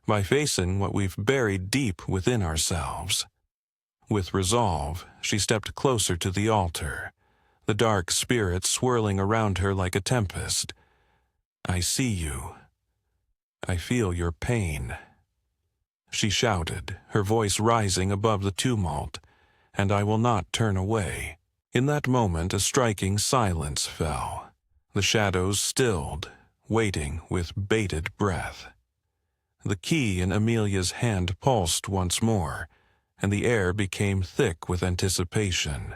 By facing what we've buried deep within ourselves. With resolve, she stepped closer to the altar, the dark spirit swirling around her like a tempest. "I see you. I feel your pain," she shouted, her voice rising above the tumult, "and I will not turn away." In that moment, a striking silence fell. The shadows stilled, waiting with bated breath. The key in Amelia's hand pulsed once more, and the air became thick with anticipation.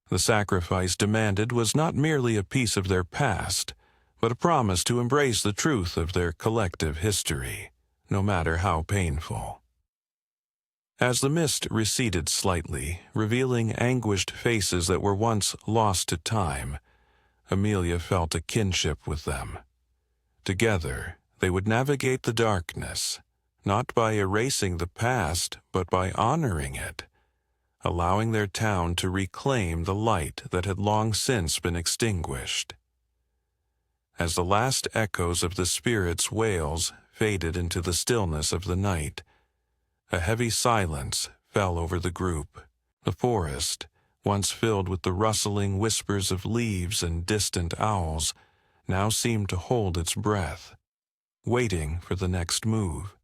The sacrifice demanded was not merely a piece of their past, but a promise to embrace the truth of their collective history, no matter how painful. As the mist receded slightly, revealing anguished faces that were once lost to time, Amelia felt a kinship with them. Together, they would navigate the darkness, not by erasing the past, but by honoring it, allowing their town to reclaim the light that had long since been extinguished. As the last echoes of the spirit's wails faded into the stillness of the night, a heavy silence fell over the group. The forest, once filled with the rustling whispers of leaves and distant owls, now seemed to hold its breath, waiting for the next move.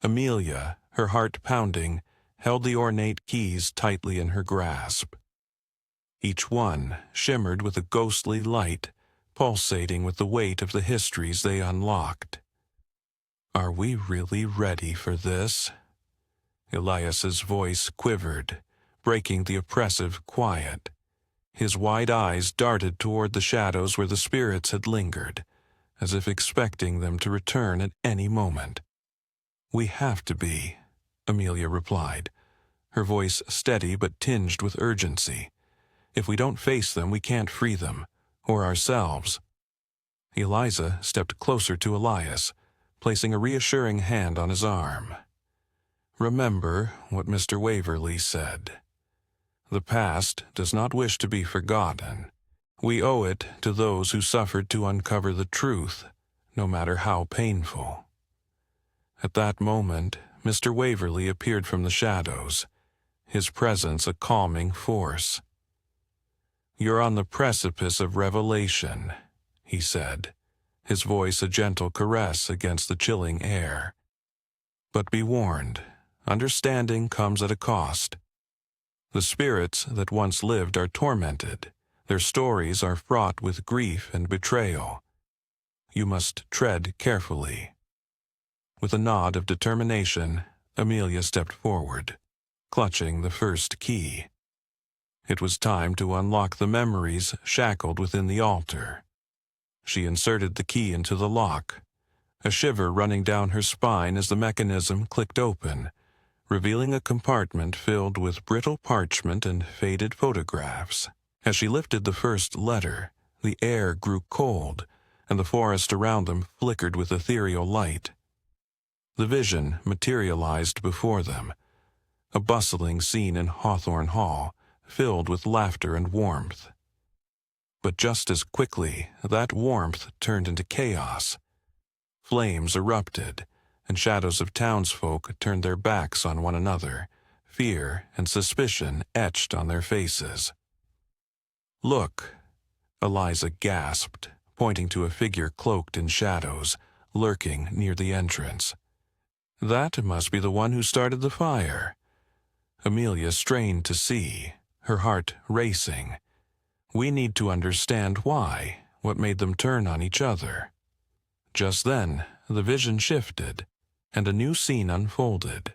Amelia, her heart pounding, held the ornate keys tightly in her grasp. Each one shimmered with a ghostly light, pulsating with the weight of the histories they unlocked. "Are we really ready for this?" Elias's voice quivered, breaking the oppressive quiet. His wide eyes darted toward the shadows where the spirits had lingered, as if expecting them to return at any moment. "We have to be," Amelia replied, her voice steady but tinged with urgency. "If we don't face them, we can't free them, or ourselves." Eliza stepped closer to Elias, placing a reassuring hand on his arm. "Remember what Mr. Waverley said. The past does not wish to be forgotten. We owe it to those who suffered to uncover the truth, no matter how painful." At that moment, Mr. Waverley appeared from the shadows, his presence a calming force. "You're on the precipice of revelation," he said, his voice a gentle caress against the chilling air. "But be warned, understanding comes at a cost. The spirits that once lived are tormented. Their stories are fraught with grief and betrayal. You must tread carefully." With a nod of determination, Amelia stepped forward, clutching the first key. It was time to unlock the memories shackled within the altar. She inserted the key into the lock, a shiver running down her spine as the mechanism clicked open, revealing a compartment filled with brittle parchment and faded photographs. As she lifted the first letter, the air grew cold, and the forest around them flickered with ethereal light. The vision materialized before them, a bustling scene in Hawthorne Hall, filled with laughter and warmth. But just as quickly, that warmth turned into chaos. Flames erupted, and shadows of townsfolk turned their backs on one another, fear and suspicion etched on their faces. "Look," Eliza gasped, pointing to a figure cloaked in shadows, lurking near the entrance. "That must be the one who started the fire." Amelia strained to see, her heart racing. "We need to understand why, what made them turn on each other." Just then, the vision shifted, and a new scene unfolded.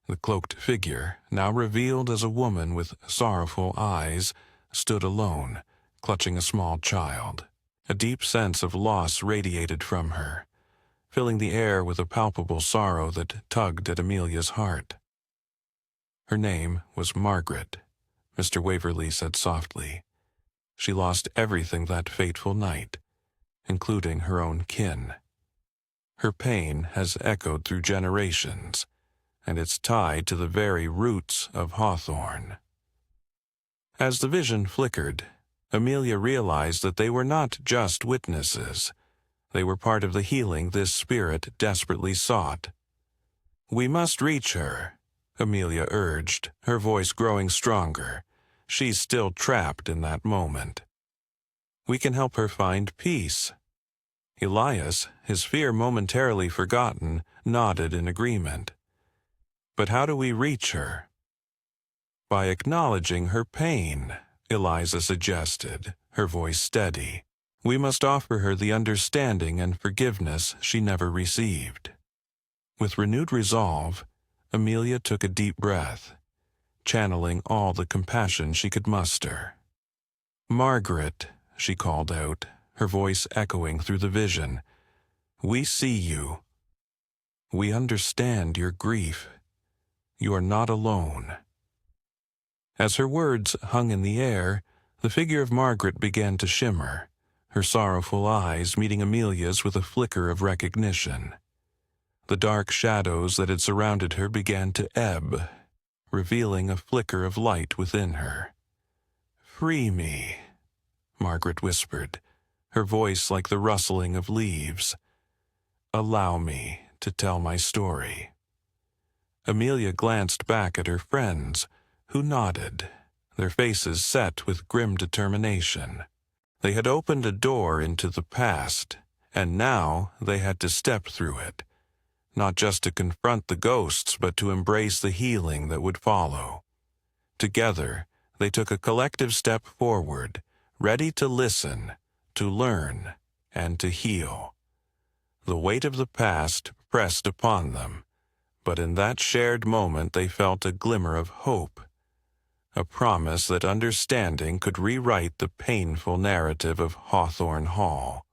The cloaked figure, now revealed as a woman with sorrowful eyes, stood alone, clutching a small child. A deep sense of loss radiated from her, filling the air with a palpable sorrow that tugged at Amelia's heart. Her name was Margaret, Mr. Waverley said softly. She lost everything that fateful night, including her own kin. Her pain has echoed through generations, and it's tied to the very roots of Hawthorne. As the vision flickered, Amelia realized that they were not just witnesses. They were part of the healing this spirit desperately sought. "We must reach her," Amelia urged, her voice growing stronger. "She's still trapped in that moment. We can help her find peace." Elias, his fear momentarily forgotten, nodded in agreement. "But how do we reach her?" "By acknowledging her pain," Eliza suggested, her voice steady. "We must offer her the understanding and forgiveness she never received." With renewed resolve, Amelia took a deep breath, channeling all the compassion she could muster. "Margaret," she called out, her voice echoing through the vision, "we see you. We understand your grief. You are not alone." As her words hung in the air, the figure of Margaret began to shimmer, her sorrowful eyes meeting Amelia's with a flicker of recognition. The dark shadows that had surrounded her began to ebb, revealing a flicker of light within her. "Free me," Margaret whispered, her voice like the rustling of leaves. "Allow me to tell my story." Amelia glanced back at her friends, who nodded, their faces set with grim determination. They had opened a door into the past, and now they had to step through it, not just to confront the ghosts, but to embrace the healing that would follow. Together, they took a collective step forward, ready to listen, to learn, and to heal. The weight of the past pressed upon them, but in that shared moment they felt a glimmer of hope, a promise that understanding could rewrite the painful narrative of Hawthorne Hall.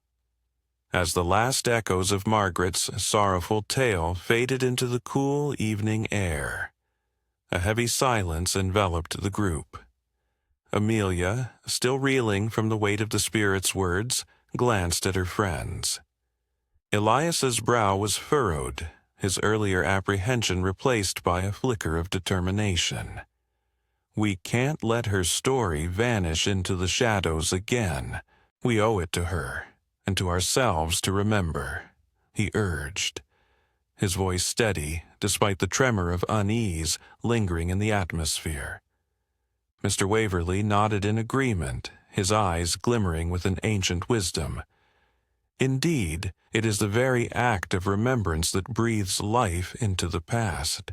As the last echoes of Margaret's sorrowful tale faded into the cool evening air, a heavy silence enveloped the group. Amelia, still reeling from the weight of the spirit's words, glanced at her friends. Elias's brow was furrowed, his earlier apprehension replaced by a flicker of determination. "We can't let her story vanish into the shadows again. We owe it to her, and to ourselves to remember," he urged, his voice steady despite the tremor of unease lingering in the atmosphere. Mr. Waverley nodded in agreement, his eyes glimmering with an ancient wisdom. "Indeed, it is the very act of remembrance that breathes life into the past.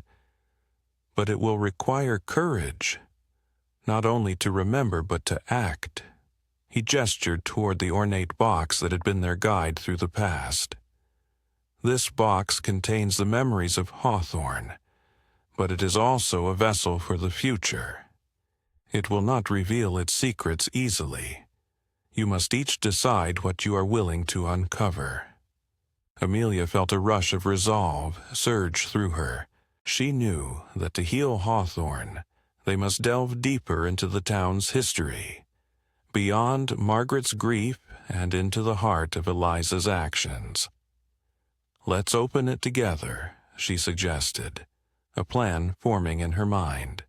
But it will require courage, not only to remember but to act." He gestured toward the ornate box that had been their guide through the past. "This box contains the memories of Hawthorne, but it is also a vessel for the future. It will not reveal its secrets easily. You must each decide what you are willing to uncover." Amelia felt a rush of resolve surge through her. She knew that to heal Hawthorne, they must delve deeper into the town's history, beyond Margaret's grief and into the heart of Eliza's actions. "Let's open it together," she suggested, a plan forming in her mind.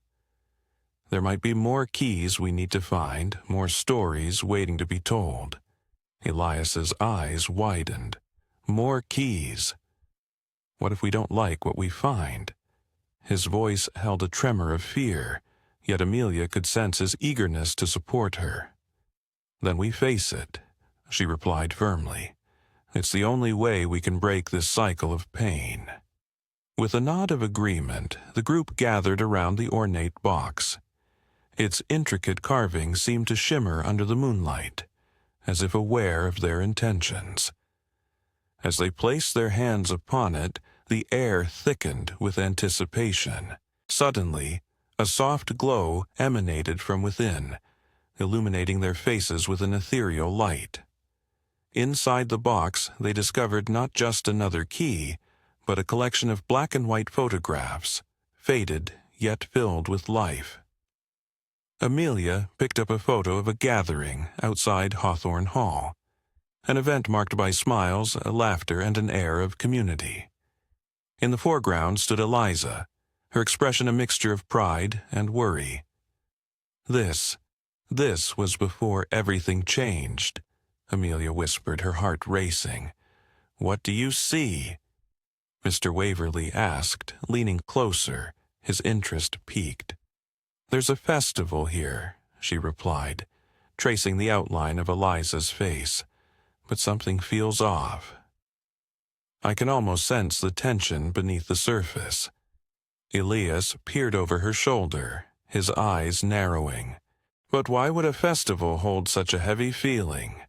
There might be more keys we need to find, more stories waiting to be told. Elias's eyes widened. More keys. What if we don't like what we find? His voice held a tremor of fear, yet Amelia could sense his eagerness to support her. "Then we face it," she replied firmly. "It's the only way we can break this cycle of pain." With a nod of agreement, the group gathered around the ornate box. Its intricate carving seemed to shimmer under the moonlight, as if aware of their intentions. As they placed their hands upon it, the air thickened with anticipation. Suddenly, a soft glow emanated from within, illuminating their faces with an ethereal light. Inside the box, they discovered not just another key, but a collection of black and white photographs, faded yet filled with life. Amelia picked up a photo of a gathering outside Hawthorne Hall, an event marked by smiles, laughter, and an air of community. In the foreground stood Eliza, her expression a mixture of pride and worry. This was before everything changed, Amelia whispered, her heart racing. "What do you see?" Mr. Waverley asked, leaning closer, his interest piqued. "There's a festival here," she replied, tracing the outline of Eliza's face. "But something feels off. I can almost sense the tension beneath the surface." Elias peered over her shoulder, his eyes narrowing. "But why would a festival hold such a heavy feeling?"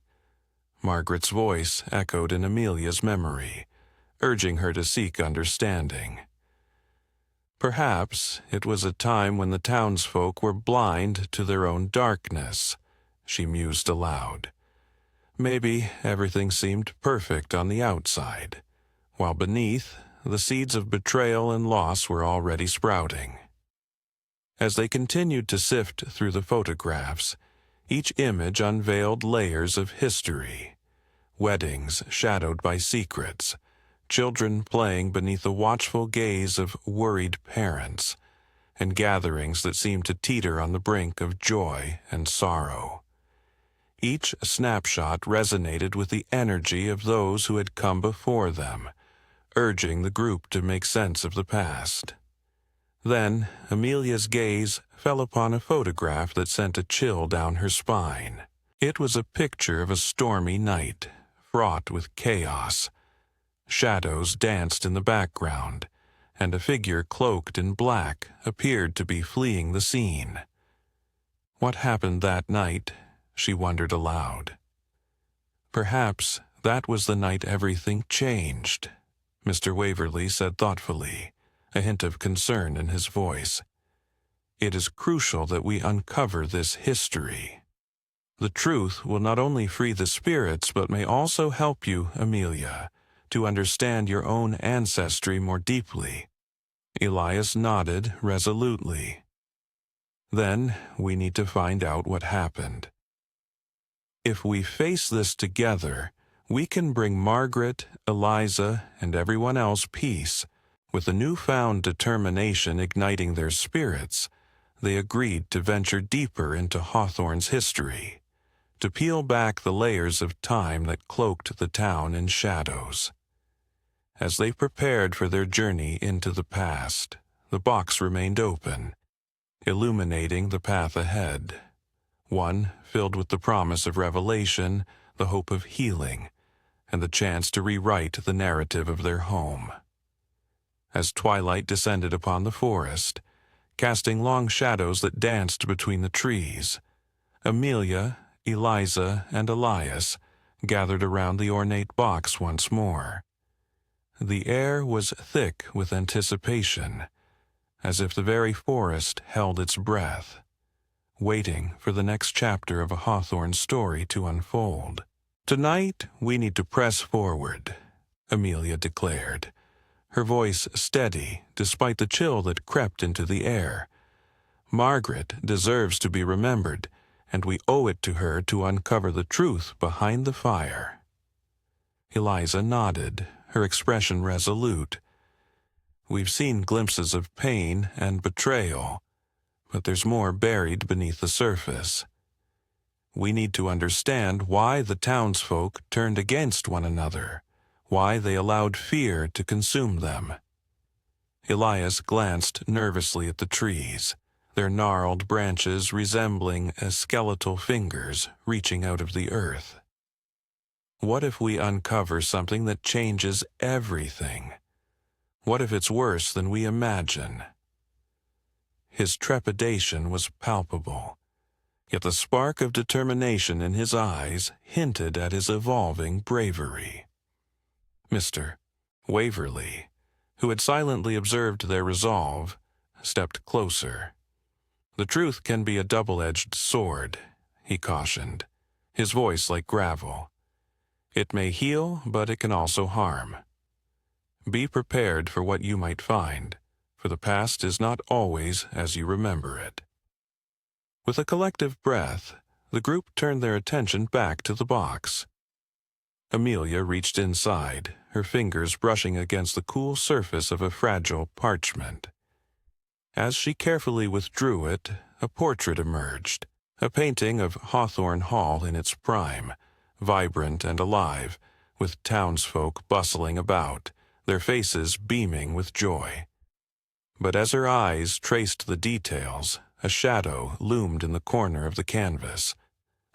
Margaret's voice echoed in Amelia's memory, urging her to seek understanding. "Perhaps it was a time when the townsfolk were blind to their own darkness," she mused aloud. "Maybe everything seemed perfect on the outside, while beneath, the seeds of betrayal and loss were already sprouting." As they continued to sift through the photographs, each image unveiled layers of history. Weddings shadowed by secrets, children playing beneath the watchful gaze of worried parents, and gatherings that seemed to teeter on the brink of joy and sorrow. Each snapshot resonated with the energy of those who had come before them, urging the group to make sense of the past. Then Amelia's gaze fell upon a photograph that sent a chill down her spine. It was a picture of a stormy night, fraught with chaos. Shadows danced in the background, and a figure cloaked in black appeared to be fleeing the scene. What happened that night? She wondered aloud. Perhaps that was the night everything changed, Mr. Waverley said thoughtfully, a hint of concern in his voice. It is crucial that we uncover this history. The truth will not only free the spirits, but may also help you, Amelia, to understand your own ancestry more deeply. Elias nodded resolutely. Then we need to find out what happened. If we face this together, we can bring Margaret, Eliza, and everyone else peace. With a newfound determination igniting their spirits, they agreed to venture deeper into Hawthorne's history, to peel back the layers of time that cloaked the town in shadows. As they prepared for their journey into the past, the box remained open, illuminating the path ahead, one filled with the promise of revelation, the hope of healing, and the chance to rewrite the narrative of their home. As twilight descended upon the forest, casting long shadows that danced between the trees, Amelia, Eliza, and Elias gathered around the ornate box once more. The air was thick with anticipation, as if the very forest held its breath, waiting for the next chapter of a Hawthorne story to unfold. "Tonight we need to press forward," Amelia declared, her voice steady despite the chill that crept into the air. "Margaret deserves to be remembered, and we owe it to her to uncover the truth behind the fire." Eliza nodded, her expression resolute. "We've seen glimpses of pain and betrayal, but there's more buried beneath the surface. We need to understand why the townsfolk turned against one another, why they allowed fear to consume them." Elias glanced nervously at the trees, their gnarled branches resembling skeletal fingers reaching out of the earth. What if we uncover something that changes everything? What if it's worse than we imagine? His trepidation was palpable, yet the spark of determination in his eyes hinted at his evolving bravery. Mr. Waverley, who had silently observed their resolve, stepped closer. "The truth can be a double-edged sword," he cautioned, his voice like gravel. "It may heal, but it can also harm. Be prepared for what you might find, for the past is not always as you remember it." With a collective breath, the group turned their attention back to the box. Amelia reached inside, her fingers brushing against the cool surface of a fragile parchment. As she carefully withdrew it, a portrait emerged, a painting of Hawthorne Hall in its prime, vibrant and alive, with townsfolk bustling about, their faces beaming with joy. But as her eyes traced the details, a shadow loomed in the corner of the canvas,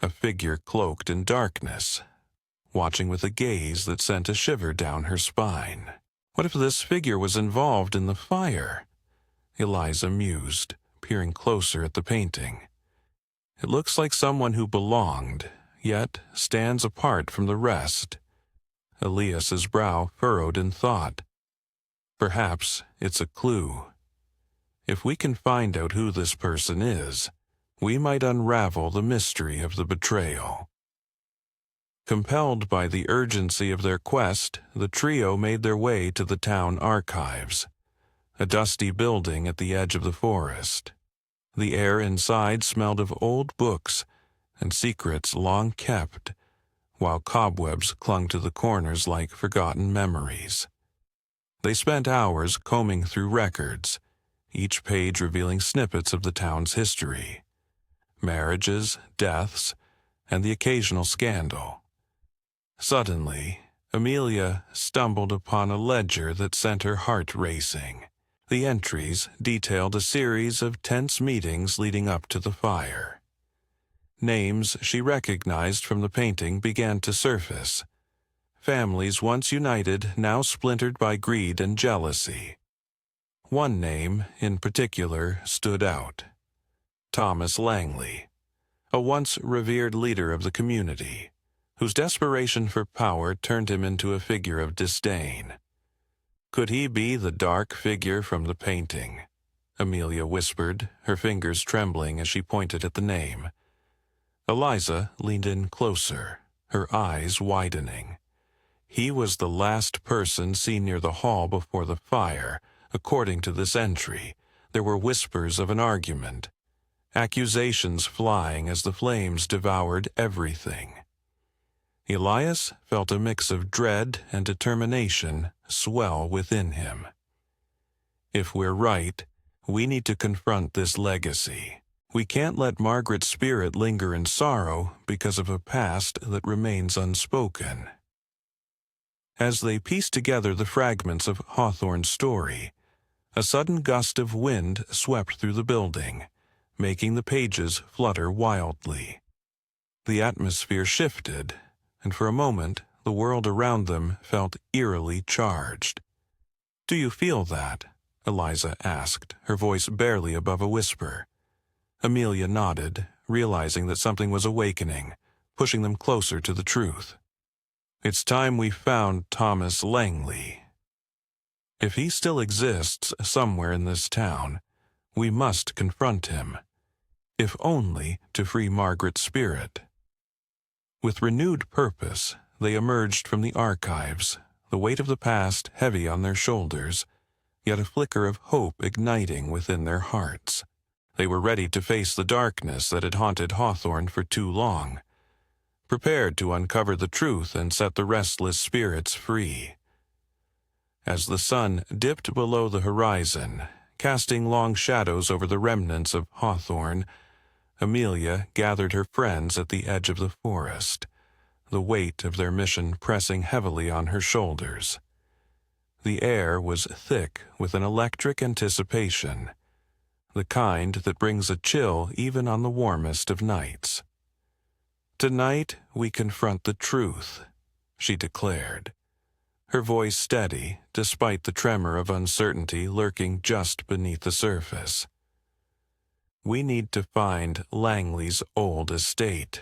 a figure cloaked in darkness, watching with a gaze that sent a shiver down her spine. What if this figure was involved in the fire? Eliza mused, peering closer at the painting. It looks like someone who belonged, yet stands apart from the rest. Elias's brow furrowed in thought. Perhaps it's a clue. If we can find out who this person is, we might unravel the mystery of the betrayal. Compelled by the urgency of their quest, the trio made their way to the town archives, a dusty building at the edge of the forest. The air inside smelled of old books and secrets long kept, while cobwebs clung to the corners like forgotten memories. They spent hours combing through records, each page revealing snippets of the town's history, marriages, deaths, and the occasional scandal. Suddenly, Amelia stumbled upon a ledger that sent her heart racing. The entries detailed a series of tense meetings leading up to the fire. Names she recognized from the painting began to surface. Families once united, now splintered by greed and jealousy. One name, in particular, stood out: Thomas Langley, a once revered leader of the community, whose desperation for power turned him into a figure of disdain. Could he be the dark figure from the painting? Amelia whispered, her fingers trembling as she pointed at the name. Eliza leaned in closer, her eyes widening. He was the last person seen near the hall before the fire. According to this entry, there were whispers of an argument, accusations flying as the flames devoured everything. Elias felt a mix of dread and determination swell within him. If we're right, we need to confront this legacy. We can't let Margaret's spirit linger in sorrow because of a past that remains unspoken. As they pieced together the fragments of Hawthorne's story, a sudden gust of wind swept through the building, making the pages flutter wildly. The atmosphere shifted, and for a moment the world around them felt eerily charged. "Do you feel that?" Eliza asked, her voice barely above a whisper. Amelia nodded, realizing that something was awakening, pushing them closer to the truth. "It's time we found Thomas Langley. If he still exists somewhere in this town, we must confront him, if only to free Margaret's spirit." With renewed purpose, they emerged from the archives, the weight of the past heavy on their shoulders, yet a flicker of hope igniting within their hearts. They were ready to face the darkness that had haunted Hawthorne for too long, prepared to uncover the truth and set the restless spirits free. As the sun dipped below the horizon, casting long shadows over the remnants of Hawthorne, Amelia gathered her friends at the edge of the forest, the weight of their mission pressing heavily on her shoulders. The air was thick with an electric anticipation, the kind that brings a chill even on the warmest of nights. "Tonight we confront the truth," she declared, her voice steady despite the tremor of uncertainty lurking just beneath the surface. "We need to find Langley's old estate.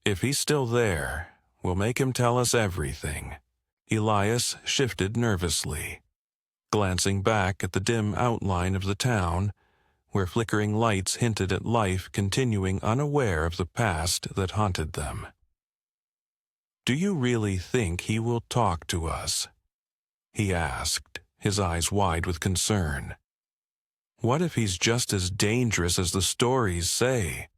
If he's still there, we'll make him tell us everything." Elias shifted nervously, glancing back at the dim outline of the town, where flickering lights hinted at life continuing unaware of the past that haunted them. "Do you really think he will talk to us?" he asked, his eyes wide with concern. "What if he's just as dangerous as the stories say?"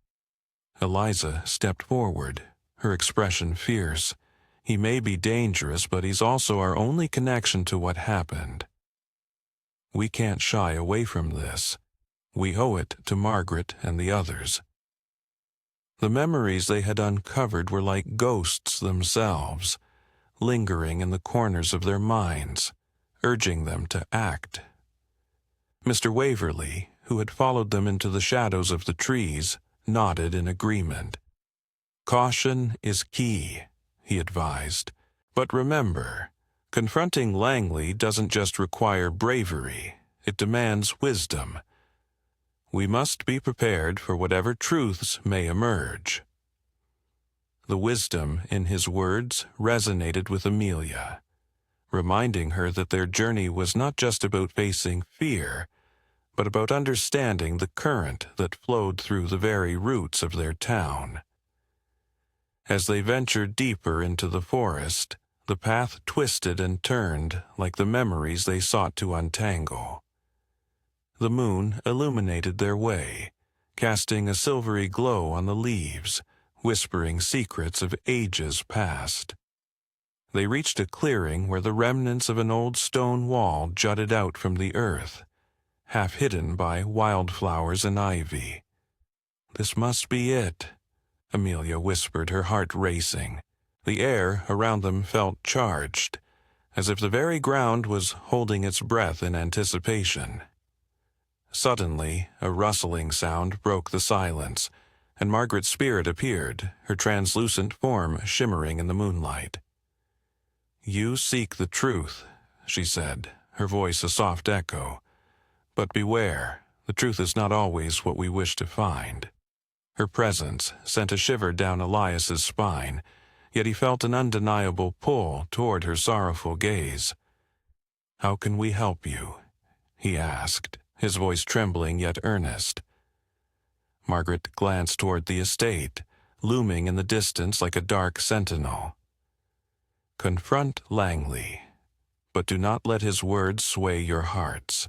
Eliza stepped forward, her expression fierce. "He may be dangerous, but he's also our only connection to what happened. We can't shy away from this. We owe it to Margaret and the others." The memories they had uncovered were like ghosts themselves, lingering in the corners of their minds, urging them to act. Mr. Waverley, who had followed them into the shadows of the trees, nodded in agreement. "Caution is key," he advised. "But remember, confronting Langley doesn't just require bravery, it demands wisdom. We must be prepared for whatever truths may emerge." The wisdom in his words resonated with Amelia, reminding her that their journey was not just about facing fear, but about understanding the current that flowed through the very roots of their town. As they ventured deeper into the forest, the path twisted and turned like the memories they sought to untangle. The moon illuminated their way, casting a silvery glow on the leaves, whispering secrets of ages past. They reached a clearing where the remnants of an old stone wall jutted out from the earth, half hidden by wildflowers and ivy. "This must be it," Amelia whispered, her heart racing. The air around them felt charged, as if the very ground was holding its breath in anticipation. Suddenly, a rustling sound broke the silence, and Margaret's spirit appeared, her translucent form shimmering in the moonlight. "You seek the truth," she said, her voice a soft echo. "But beware, the truth is not always what we wish to find." Her presence sent a shiver down Elias's spine, yet he felt an undeniable pull toward her sorrowful gaze. "How can we help you?" he asked, his voice trembling yet earnest. Margaret glanced toward the estate, looming in the distance like a dark sentinel. "Confront Langley, but do not let his words sway your hearts.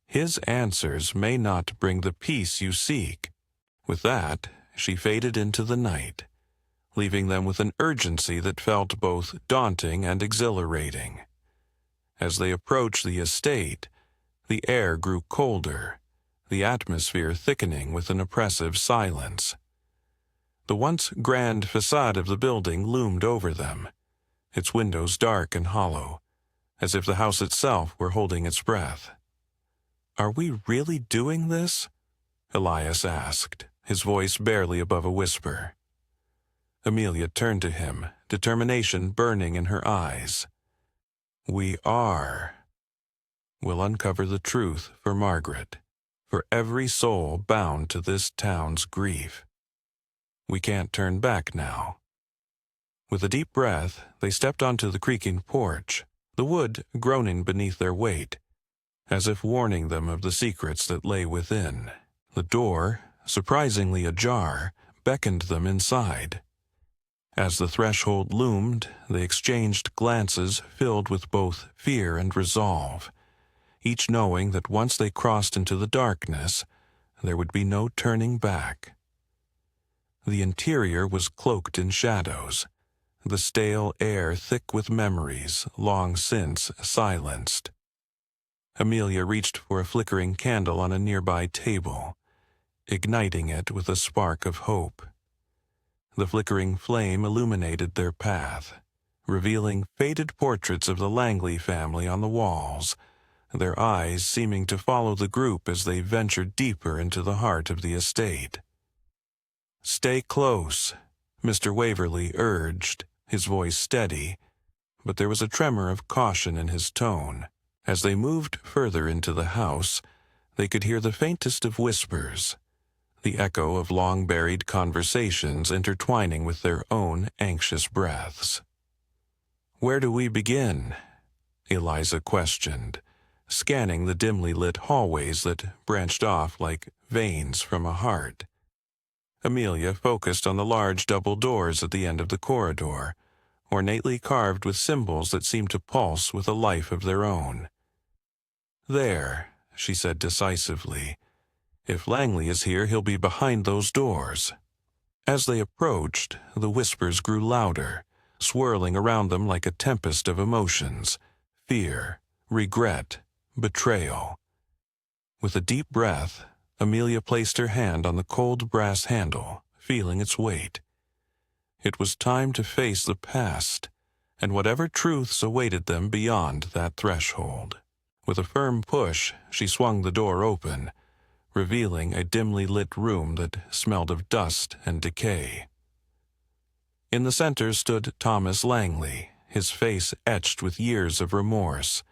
His answers may not bring the peace you seek." With that, she faded into the night, leaving them with an urgency that felt both daunting and exhilarating. As they approached the estate, the air grew colder, the atmosphere thickening with an oppressive silence. The once grand facade of the building loomed over them, its windows dark and hollow, as if the house itself were holding its breath. "Are we really doing this?" Elias asked, his voice barely above a whisper. Amelia turned to him, determination burning in her eyes. "We are. We'll uncover the truth for Margaret, for every soul bound to this town's grief. We can't turn back now." With a deep breath, they stepped onto the creaking porch, the wood groaning beneath their weight, as if warning them of the secrets that lay within. The door, surprisingly ajar, beckoned them inside. As the threshold loomed, they exchanged glances filled with both fear and resolve, each knowing that once they crossed into the darkness, there would be no turning back. The interior was cloaked in shadows, the stale air thick with memories long since silenced. Amelia reached for a flickering candle on a nearby table, igniting it with a spark of hope. The flickering flame illuminated their path, revealing faded portraits of the Langley family on the walls, their eyes seeming to follow the group as they ventured deeper into the heart of the estate. "Stay close," Mr. Waverley urged, his voice steady, but there was a tremor of caution in his tone. As they moved further into the house, they could hear the faintest of whispers, the echo of long-buried conversations intertwining with their own anxious breaths. "Where do we begin?" Eliza questioned, scanning the dimly lit hallways that branched off like veins from a heart. Amelia focused on the large double doors at the end of the corridor, ornately carved with symbols that seemed to pulse with a life of their own. "There," she said decisively. "If Langley is here, he'll be behind those doors." As they approached, the whispers grew louder, swirling around them like a tempest of emotions: fear, regret, betrayal. With a deep breath, Amelia placed her hand on the cold brass handle, feeling its weight. It was time to face the past, and whatever truths awaited them beyond that threshold. With a firm push, she swung the door open, revealing a dimly lit room that smelled of dust and decay. In the center stood Thomas Langley, his face etched with years of remorse,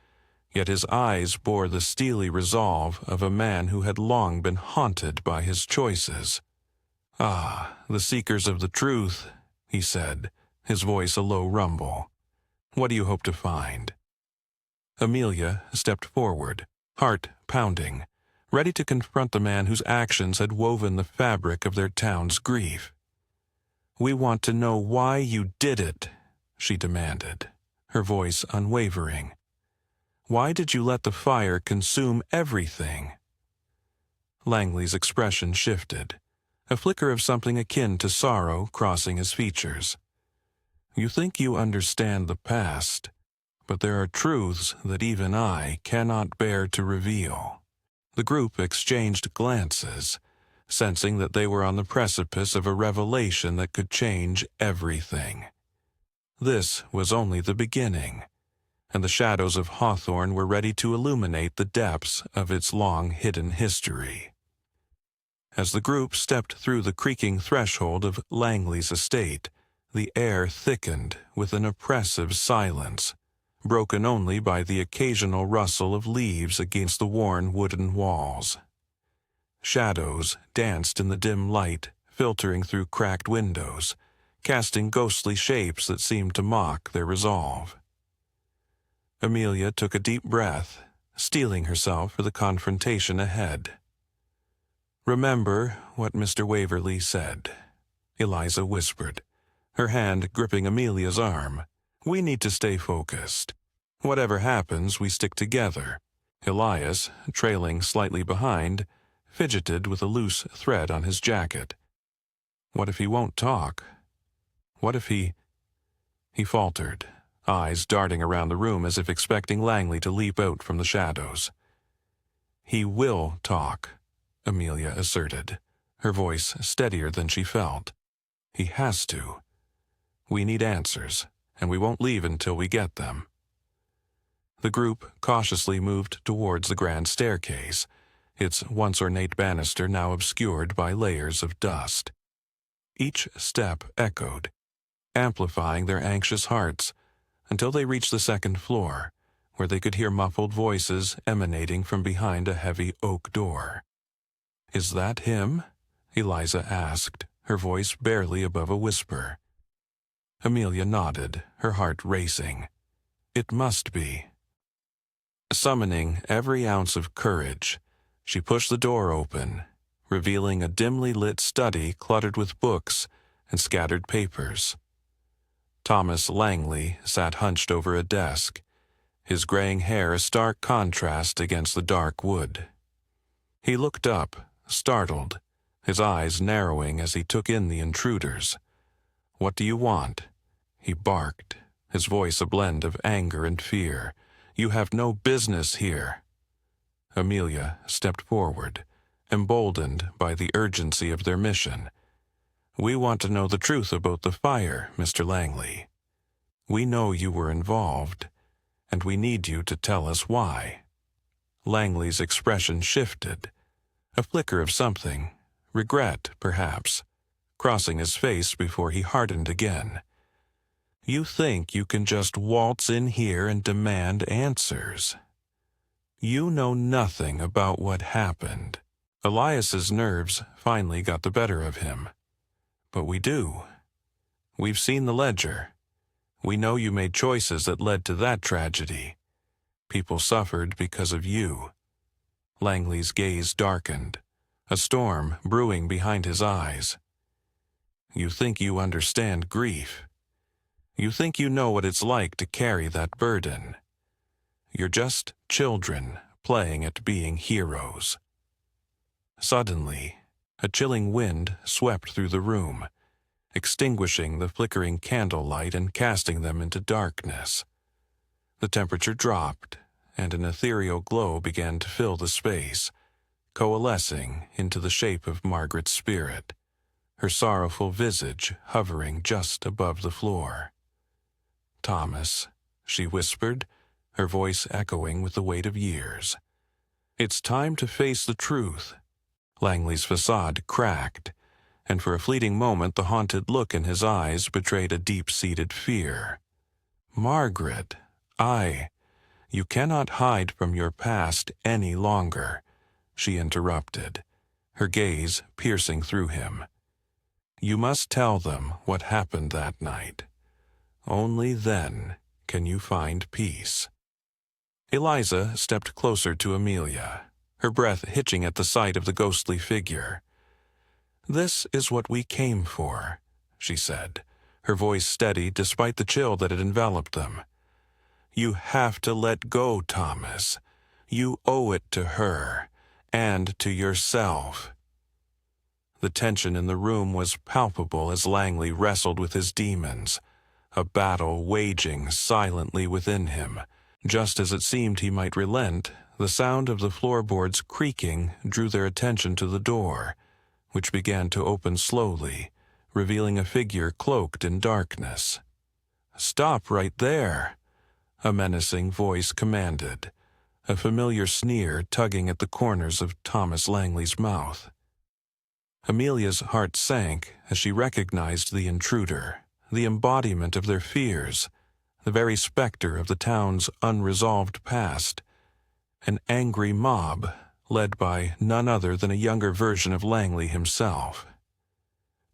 yet his eyes bore the steely resolve of a man who had long been haunted by his choices. "Ah, the seekers of the truth," he said, his voice a low rumble. "What do you hope to find?" Amelia stepped forward, heart pounding, ready to confront the man whose actions had woven the fabric of their town's grief. "We want to know why you did it," she demanded, her voice unwavering. "Why did you let the fire consume everything?" Langley's expression shifted, a flicker of something akin to sorrow crossing his features. "You think you understand the past, but there are truths that even I cannot bear to reveal." The group exchanged glances, sensing that they were on the precipice of a revelation that could change everything. This was only the beginning, and the shadows of Hawthorne were ready to illuminate the depths of its long-hidden history. As the group stepped through the creaking threshold of Langley's estate, the air thickened with an oppressive silence, broken only by the occasional rustle of leaves against the worn wooden walls. Shadows danced in the dim light, filtering through cracked windows, casting ghostly shapes that seemed to mock their resolve. Amelia took a deep breath, steeling herself for the confrontation ahead. "Remember what Mr. Waverley said," Eliza whispered, her hand gripping Amelia's arm. "We need to stay focused. Whatever happens, we stick together." Elias, trailing slightly behind, fidgeted with a loose thread on his jacket. What if he won't talk? What if he... He faltered, eyes darting around the room as if expecting Langley to leap out from the shadows. "He will talk," Amelia asserted, her voice steadier than she felt. "He has to. We need answers, and we won't leave until we get them." The group cautiously moved towards the grand staircase, its once ornate banister now obscured by layers of dust. Each step echoed, amplifying their anxious hearts, until they reached the second floor, where they could hear muffled voices emanating from behind a heavy oak door. "Is that him?" Eliza asked, her voice barely above a whisper. Amelia nodded, her heart racing. It must be. Summoning every ounce of courage, she pushed the door open, revealing a dimly lit study cluttered with books and scattered papers. Thomas Langley sat hunched over a desk, his graying hair a stark contrast against the dark wood. He looked up, startled, his eyes narrowing as he took in the intruders. "What do you want?" he barked, his voice a blend of anger and fear. "You have no business here." Amelia stepped forward, emboldened by the urgency of their mission. "We want to know the truth about the fire, Mr. Langley." We know you were involved, and we need you to tell us why." Langley's expression shifted, a flicker of something, regret perhaps, crossing his face before he hardened again. "You think you can just waltz in here and demand answers. You know nothing about what happened." Elias's nerves finally got the better of him. "But we do. We've seen the ledger. We know you made choices that led to that tragedy. People suffered because of you." Langley's gaze darkened, a storm brewing behind his eyes. "You think you understand grief. You think you know what it's like to carry that burden. You're just children playing at being heroes." Suddenly, a chilling wind swept through the room, extinguishing the flickering candlelight and casting them into darkness. The temperature dropped, and an ethereal glow began to fill the space, coalescing into the shape of Margaret's spirit, her sorrowful visage hovering just above the floor. "Thomas," she whispered, her voice echoing with the weight of years. "It's time to face the truth." Langley's facade cracked, and for a fleeting moment the haunted look in his eyes betrayed a deep-seated fear. "Margaret, you cannot hide from your past any longer," she interrupted, her gaze piercing through him. "You must tell them what happened that night. Only then can you find peace." Eliza stepped closer to Amelia, her breath hitching at the sight of the ghostly figure. "This is what we came for," she said, her voice steady despite the chill that had enveloped them. "You have to let go, Thomas. You owe it to her, and to yourself." The tension in the room was palpable as Langley wrestled with his demons, a battle waging silently within him. Just as it seemed he might relent, the sound of the floorboards creaking drew their attention to the door, which began to open slowly, revealing a figure cloaked in darkness. "Stop right there," a menacing voice commanded, a familiar sneer tugging at the corners of Thomas Langley's mouth. Amelia's heart sank as she recognized the intruder, the embodiment of their fears, the very specter of the town's unresolved past, an angry mob led by none other than a younger version of Langley himself.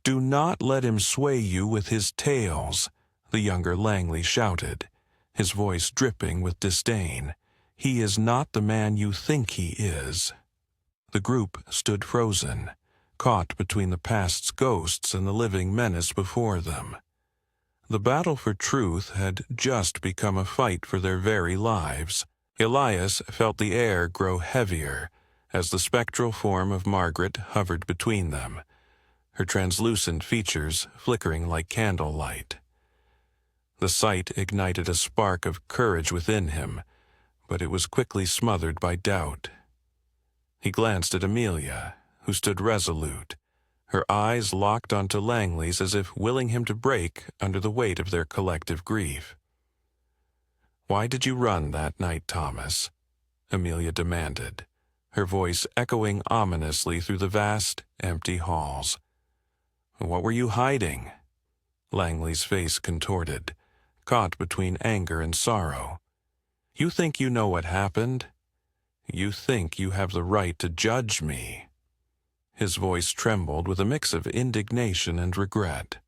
"Do not let him sway you with his tales," the younger Langley shouted, his voice dripping with disdain. "He is not the man you think he is." The group stood frozen, caught between the past's ghosts and the living menace before them. The battle for truth had just become a fight for their very lives. Elias felt the air grow heavier as the spectral form of Margaret hovered between them, her translucent features flickering like candlelight. The sight ignited a spark of courage within him, but it was quickly smothered by doubt. He glanced at Amelia, who stood resolute, her eyes locked onto Langley's as if willing him to break under the weight of their collective grief. "Why did you run that night, Thomas?" Amelia demanded, her voice echoing ominously through the vast, empty halls. "What were you hiding?" Langley's face contorted, caught between anger and sorrow. "You think you know what happened? You think you have the right to judge me?" His voice trembled with a mix of indignation and regret.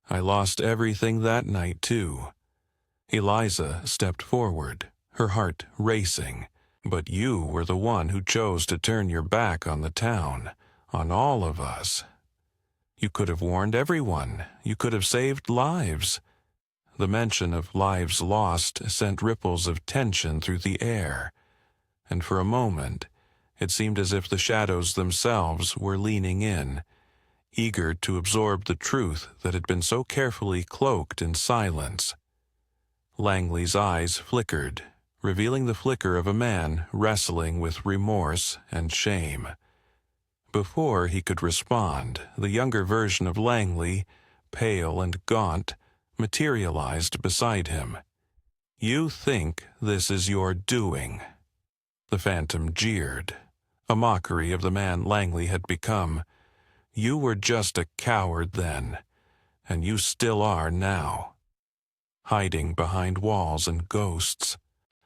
"I lost everything that night, too." Eliza stepped forward, her heart racing. "But you were the one who chose to turn your back on the town, on all of us. You could have warned everyone. You could have saved lives." The mention of lives lost sent ripples of tension through the air, and for a moment it seemed as if the shadows themselves were leaning in, eager to absorb the truth that had been so carefully cloaked in silence. Langley's eyes flickered, revealing the flicker of a man wrestling with remorse and shame. Before he could respond, the younger version of Langley, pale and gaunt, materialized beside him. "You think this is your doing." The phantom jeered, a mockery of the man Langley had become. "You were just a coward then, and you still are now." Hiding behind walls and ghosts,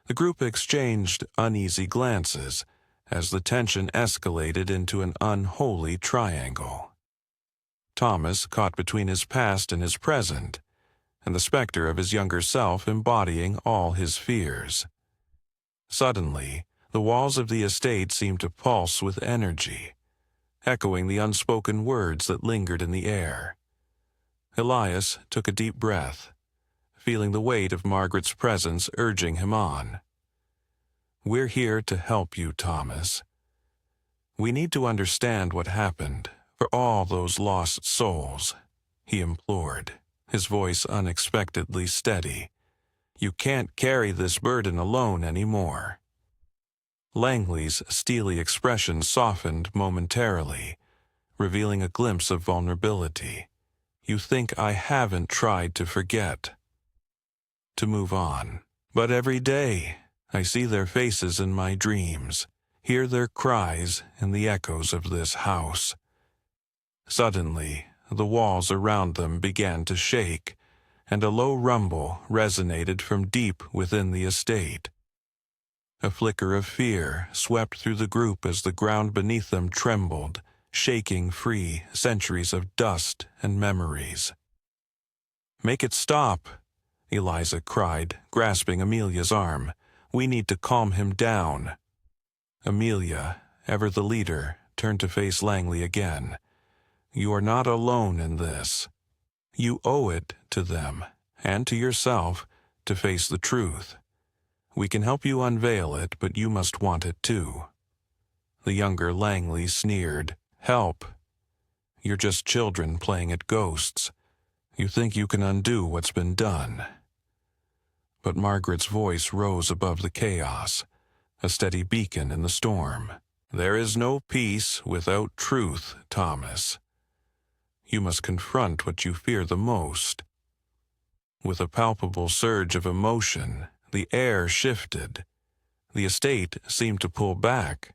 the group exchanged uneasy glances as the tension escalated into an unholy triangle. Thomas caught between his past and his present, and the specter of his younger self embodying all his fears. Suddenly, the walls of the estate seemed to pulse with energy, echoing the unspoken words that lingered in the air. Elias took a deep breath, feeling the weight of Margaret's presence urging him on. "We're here to help you, Thomas. We need to understand what happened for all those lost souls," he implored, his voice unexpectedly steady. "You can't carry this burden alone anymore." Langley's steely expression softened momentarily, revealing a glimpse of vulnerability. "You think I haven't tried to forget, to move on. But every day, I see their faces in my dreams, hear their cries in the echoes of this house." Suddenly, the walls around them began to shake, and a low rumble resonated from deep within the estate. A flicker of fear swept through the group as the ground beneath them trembled, shaking free centuries of dust and memories. "Make it stop," Eliza cried, grasping Amelia's arm. "We need to calm him down." Amelia, ever the leader, turned to face Langley again. "You are not alone in this. You owe it to them, and to yourself, to face the truth. We can help you unveil it, but you must want it too." The younger Langley sneered. "Help? You're just children playing at ghosts. You think you can undo what's been done." But Margaret's voice rose above the chaos, a steady beacon in the storm. "There is no peace without truth, Thomas. You must confront what you fear the most." With a palpable surge of emotion, the air shifted. The estate seemed to pull back,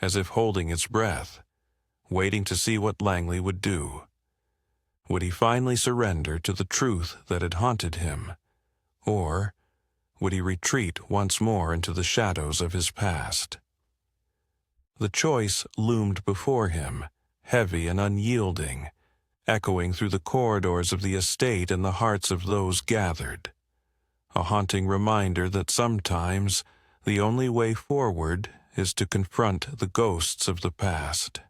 as if holding its breath, waiting to see what Langley would do. Would he finally surrender to the truth that had haunted him? Or would he retreat once more into the shadows of his past? The choice loomed before him, heavy and unyielding, echoing through the corridors of the estate and the hearts of those gathered. A haunting reminder that sometimes the only way forward is to confront the ghosts of the past.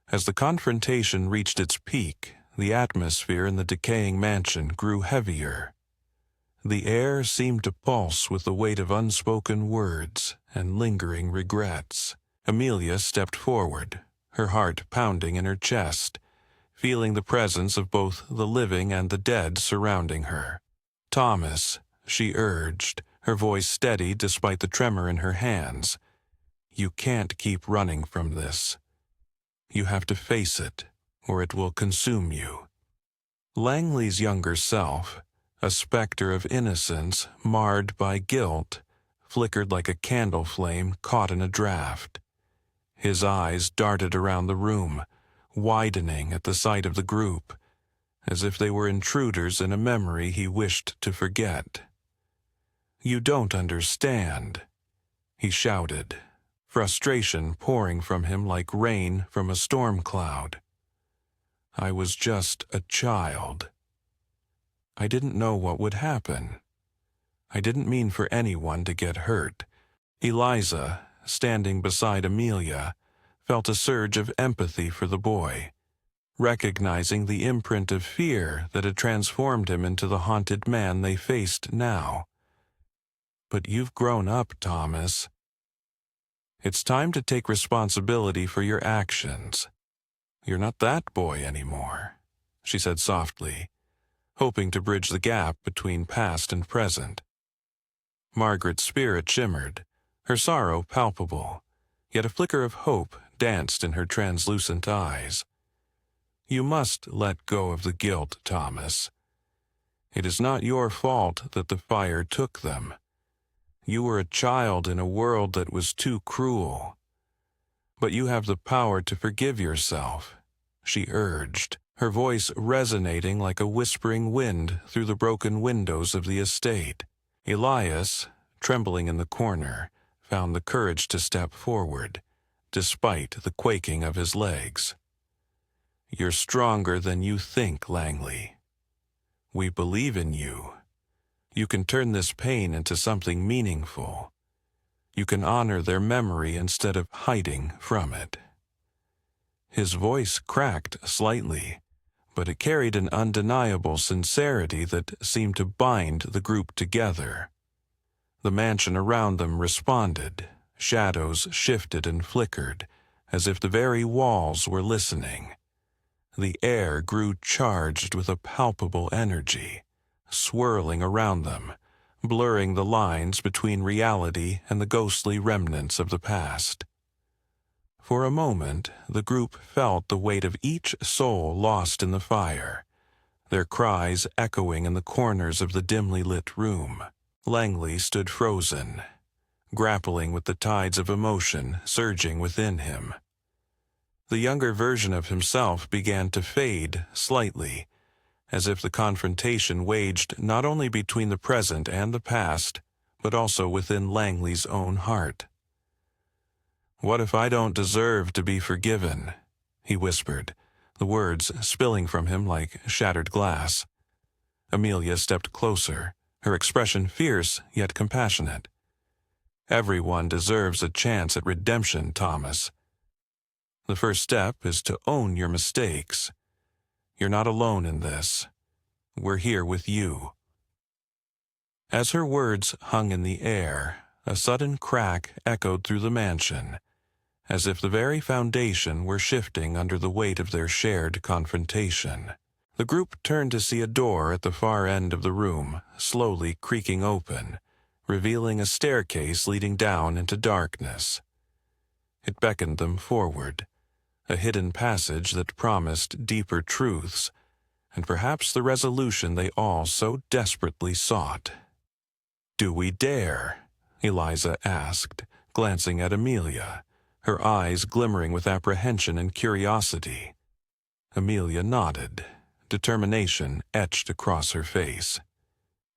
As the confrontation reached its peak, the atmosphere in the decaying mansion grew heavier. The air seemed to pulse with the weight of unspoken words and lingering regrets. Amelia stepped forward, her heart pounding in her chest, feeling the presence of both the living and the dead surrounding her. "Thomas," she urged, her voice steady despite the tremor in her hands, "you can't keep running from this. You have to face it, or it will consume you." Langley's younger self, a specter of innocence marred by guilt, flickered like a candle flame caught in a draft. His eyes darted around the room, widening at the sight of the group, as if they were intruders in a memory he wished to forget. "You don't understand," he shouted, frustration pouring from him like rain from a storm cloud. "I was just a child. I didn't know what would happen. I didn't mean for anyone to get hurt." Eliza, standing beside Amelia, felt a surge of empathy for the boy, recognizing the imprint of fear that had transformed him into the haunted man they faced now. "But you've grown up, Thomas. It's time to take responsibility for your actions. You're not that boy anymore," she said softly, hoping to bridge the gap between past and present. Margaret's spirit shimmered, her sorrow palpable, yet a flicker of hope danced in her translucent eyes. "You must let go of the guilt, Thomas. It is not your fault that the fire took them. You were a child in a world that was too cruel. But you have the power to forgive yourself, she urged, her voice resonating like a whispering wind through the broken windows of the estate. Elias, trembling in the corner, found the courage to step forward, despite the quaking of his legs. You're stronger than you think, Langley. We believe in you. You can turn this pain into something meaningful. You can honor their memory instead of hiding from it. His voice cracked slightly, but it carried an undeniable sincerity that seemed to bind the group together. The mansion around them responded. Shadows shifted and flickered, as if the very walls were listening. The air grew charged with a palpable energy, swirling around them, blurring the lines between reality and the ghostly remnants of the past. For a moment, the group felt the weight of each soul lost in the fire, their cries echoing in the corners of the dimly lit room. Langley stood frozen, grappling with the tides of emotion surging within him. The younger version of himself began to fade slightly, as if the confrontation waged not only between the present and the past, but also within Langley's own heart. "What if I don't deserve to be forgiven?" he whispered, the words spilling from him like shattered glass. Amelia stepped closer, her expression fierce yet compassionate. "Everyone deserves a chance at redemption, Thomas. The first step is to own your mistakes. You're not alone in this. We're here with you." As her words hung in the air, a sudden crack echoed through the mansion, as if the very foundation were shifting under the weight of their shared confrontation. The group turned to see a door at the far end of the room slowly creaking open, revealing a staircase leading down into darkness. It beckoned them forward, a hidden passage that promised deeper truths, and perhaps the resolution they all so desperately sought. "Do we dare?" Eliza asked, glancing at Amelia, her eyes glimmering with apprehension and curiosity. Amelia nodded, determination etched across her face.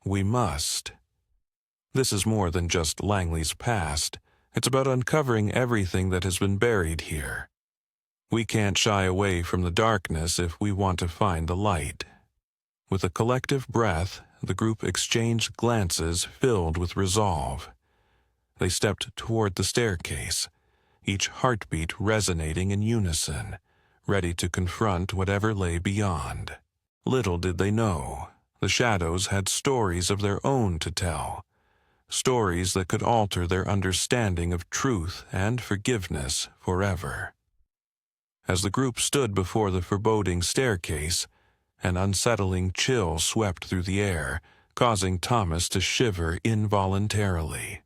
"We must. This is more than just Langley's past. It's about uncovering everything that has been buried here. We can't shy away from the darkness if we want to find the light." With a collective breath, the group exchanged glances filled with resolve. They stepped toward the staircase, each heartbeat resonating in unison, ready to confront whatever lay beyond. Little did they know, the shadows had stories of their own to tell, stories that could alter their understanding of truth and forgiveness forever. As the group stood before the foreboding staircase, an unsettling chill swept through the air, causing Thomas to shiver involuntarily.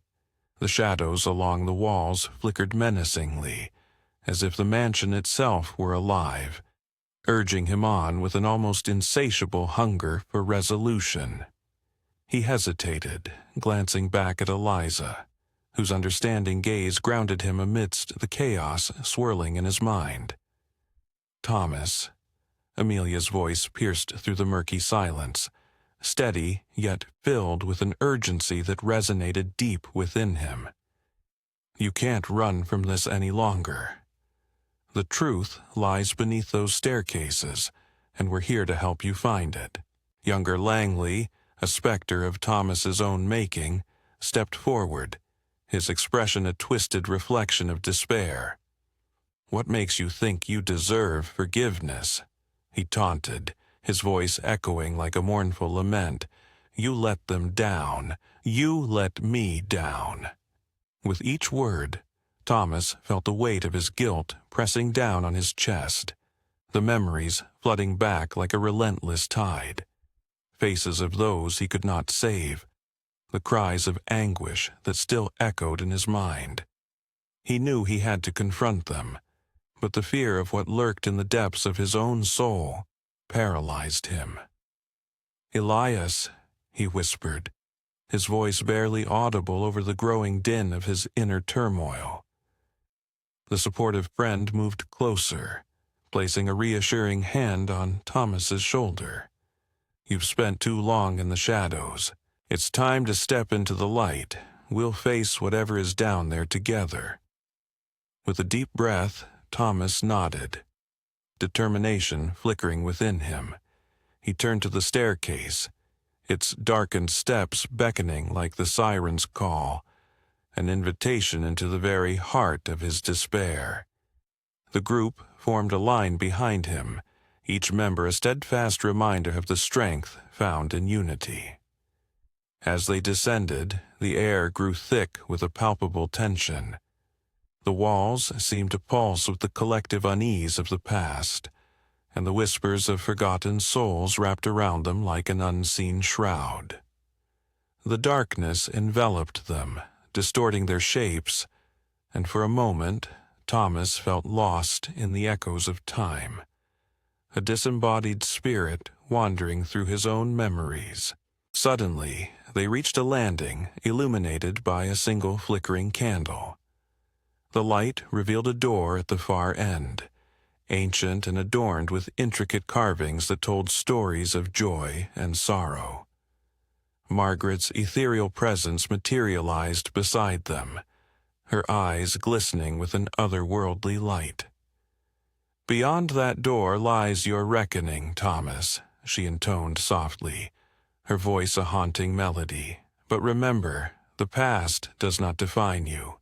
The shadows along the walls flickered menacingly, as if the mansion itself were alive, urging him on with an almost insatiable hunger for resolution. He hesitated, glancing back at Eliza, whose understanding gaze grounded him amidst the chaos swirling in his mind. "Thomas," Amelia's voice pierced through the murky silence, steady yet filled with an urgency that resonated deep within him. "You can't run from this any longer. The truth lies beneath those staircases, and we're here to help you find it." Younger Langley, a specter of Thomas's own making, stepped forward, his expression a twisted reflection of despair. "What makes you think you deserve forgiveness?" he taunted, his voice echoing like a mournful lament. "You let them down. You let me down." With each word, Thomas felt the weight of his guilt pressing down on his chest, the memories flooding back like a relentless tide. Faces of those he could not save, the cries of anguish that still echoed in his mind. He knew he had to confront them, but the fear of what lurked in the depths of his own soul paralyzed him. "Elias," he whispered, his voice barely audible over the growing din of his inner turmoil. The supportive friend moved closer, placing a reassuring hand on Thomas's shoulder. "You've spent too long in the shadows. It's time to step into the light. We'll face whatever is down there together." With a deep breath, Thomas nodded, determination flickering within him. He turned to the staircase, its darkened steps beckoning like the siren's call, an invitation into the very heart of his despair. The group formed a line behind him, each member a steadfast reminder of the strength found in unity. As they descended, the air grew thick with a palpable tension. The walls seemed to pulse with the collective unease of the past, and the whispers of forgotten souls wrapped around them like an unseen shroud. The darkness enveloped them, distorting their shapes, and for a moment Thomas felt lost in the echoes of time, a disembodied spirit wandering through his own memories. Suddenly, they reached a landing illuminated by a single flickering candle. The light revealed a door at the far end, ancient and adorned with intricate carvings that told stories of joy and sorrow. Margaret's ethereal presence materialized beside them, her eyes glistening with an otherworldly light. "Beyond that door lies your reckoning, Thomas," she intoned softly, her voice a haunting melody. "But remember, the past does not define you.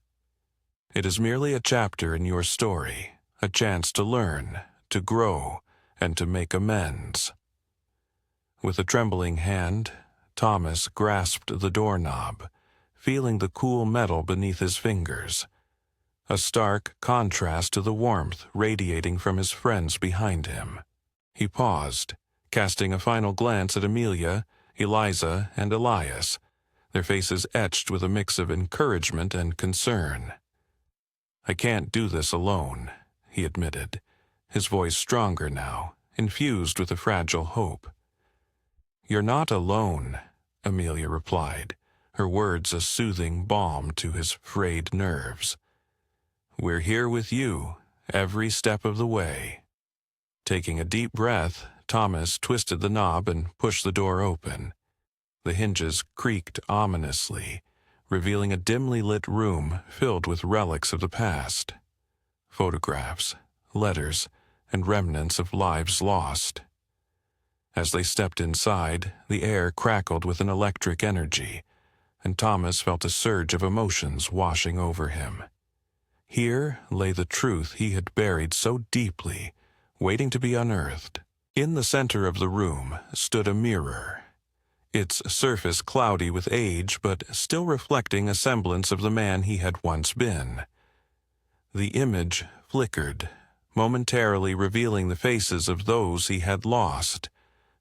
It is merely a chapter in your story, a chance to learn, to grow, and to make amends." With a trembling hand, Thomas grasped the doorknob, feeling the cool metal beneath his fingers, a stark contrast to the warmth radiating from his friends behind him. He paused, casting a final glance at Amelia, Eliza, and Elias, their faces etched with a mix of encouragement and concern. "I can't do this alone," he admitted, his voice stronger now, infused with a fragile hope. "You're not alone," Amelia replied, her words a soothing balm to his frayed nerves. "We're here with you, every step of the way." Taking a deep breath, Thomas twisted the knob and pushed the door open. The hinges creaked ominously, revealing a dimly lit room filled with relics of the past. Photographs, letters, and remnants of lives lost. As they stepped inside, the air crackled with an electric energy, and Thomas felt a surge of emotions washing over him. Here lay the truth he had buried so deeply, waiting to be unearthed. In the center of the room stood a mirror, its surface cloudy with age but still reflecting a semblance of the man he had once been. The image flickered, momentarily revealing the faces of those he had lost,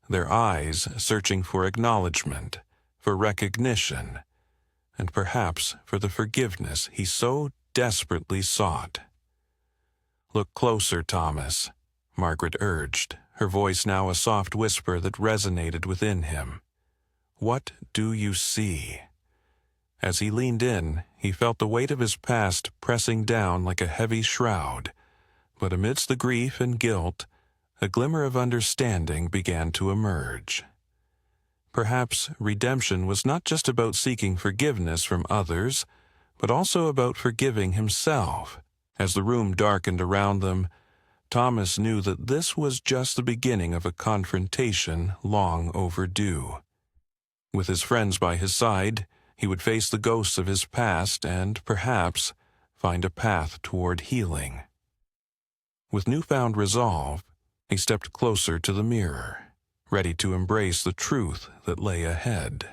their eyes searching for acknowledgement, for recognition, and perhaps for the forgiveness he so desperately sought. "Look closer, Thomas," Margaret urged, her voice now a soft whisper that resonated within him. "What do you see?" As he leaned in, he felt the weight of his past pressing down like a heavy shroud, but amidst the grief and guilt, a glimmer of understanding began to emerge. Perhaps redemption was not just about seeking forgiveness from others, but also about forgiving himself. As the room darkened around them, Thomas knew that this was just the beginning of a confrontation long overdue. With his friends by his side, he would face the ghosts of his past and, perhaps, find a path toward healing. With newfound resolve, he stepped closer to the mirror, ready to embrace the truth that lay ahead.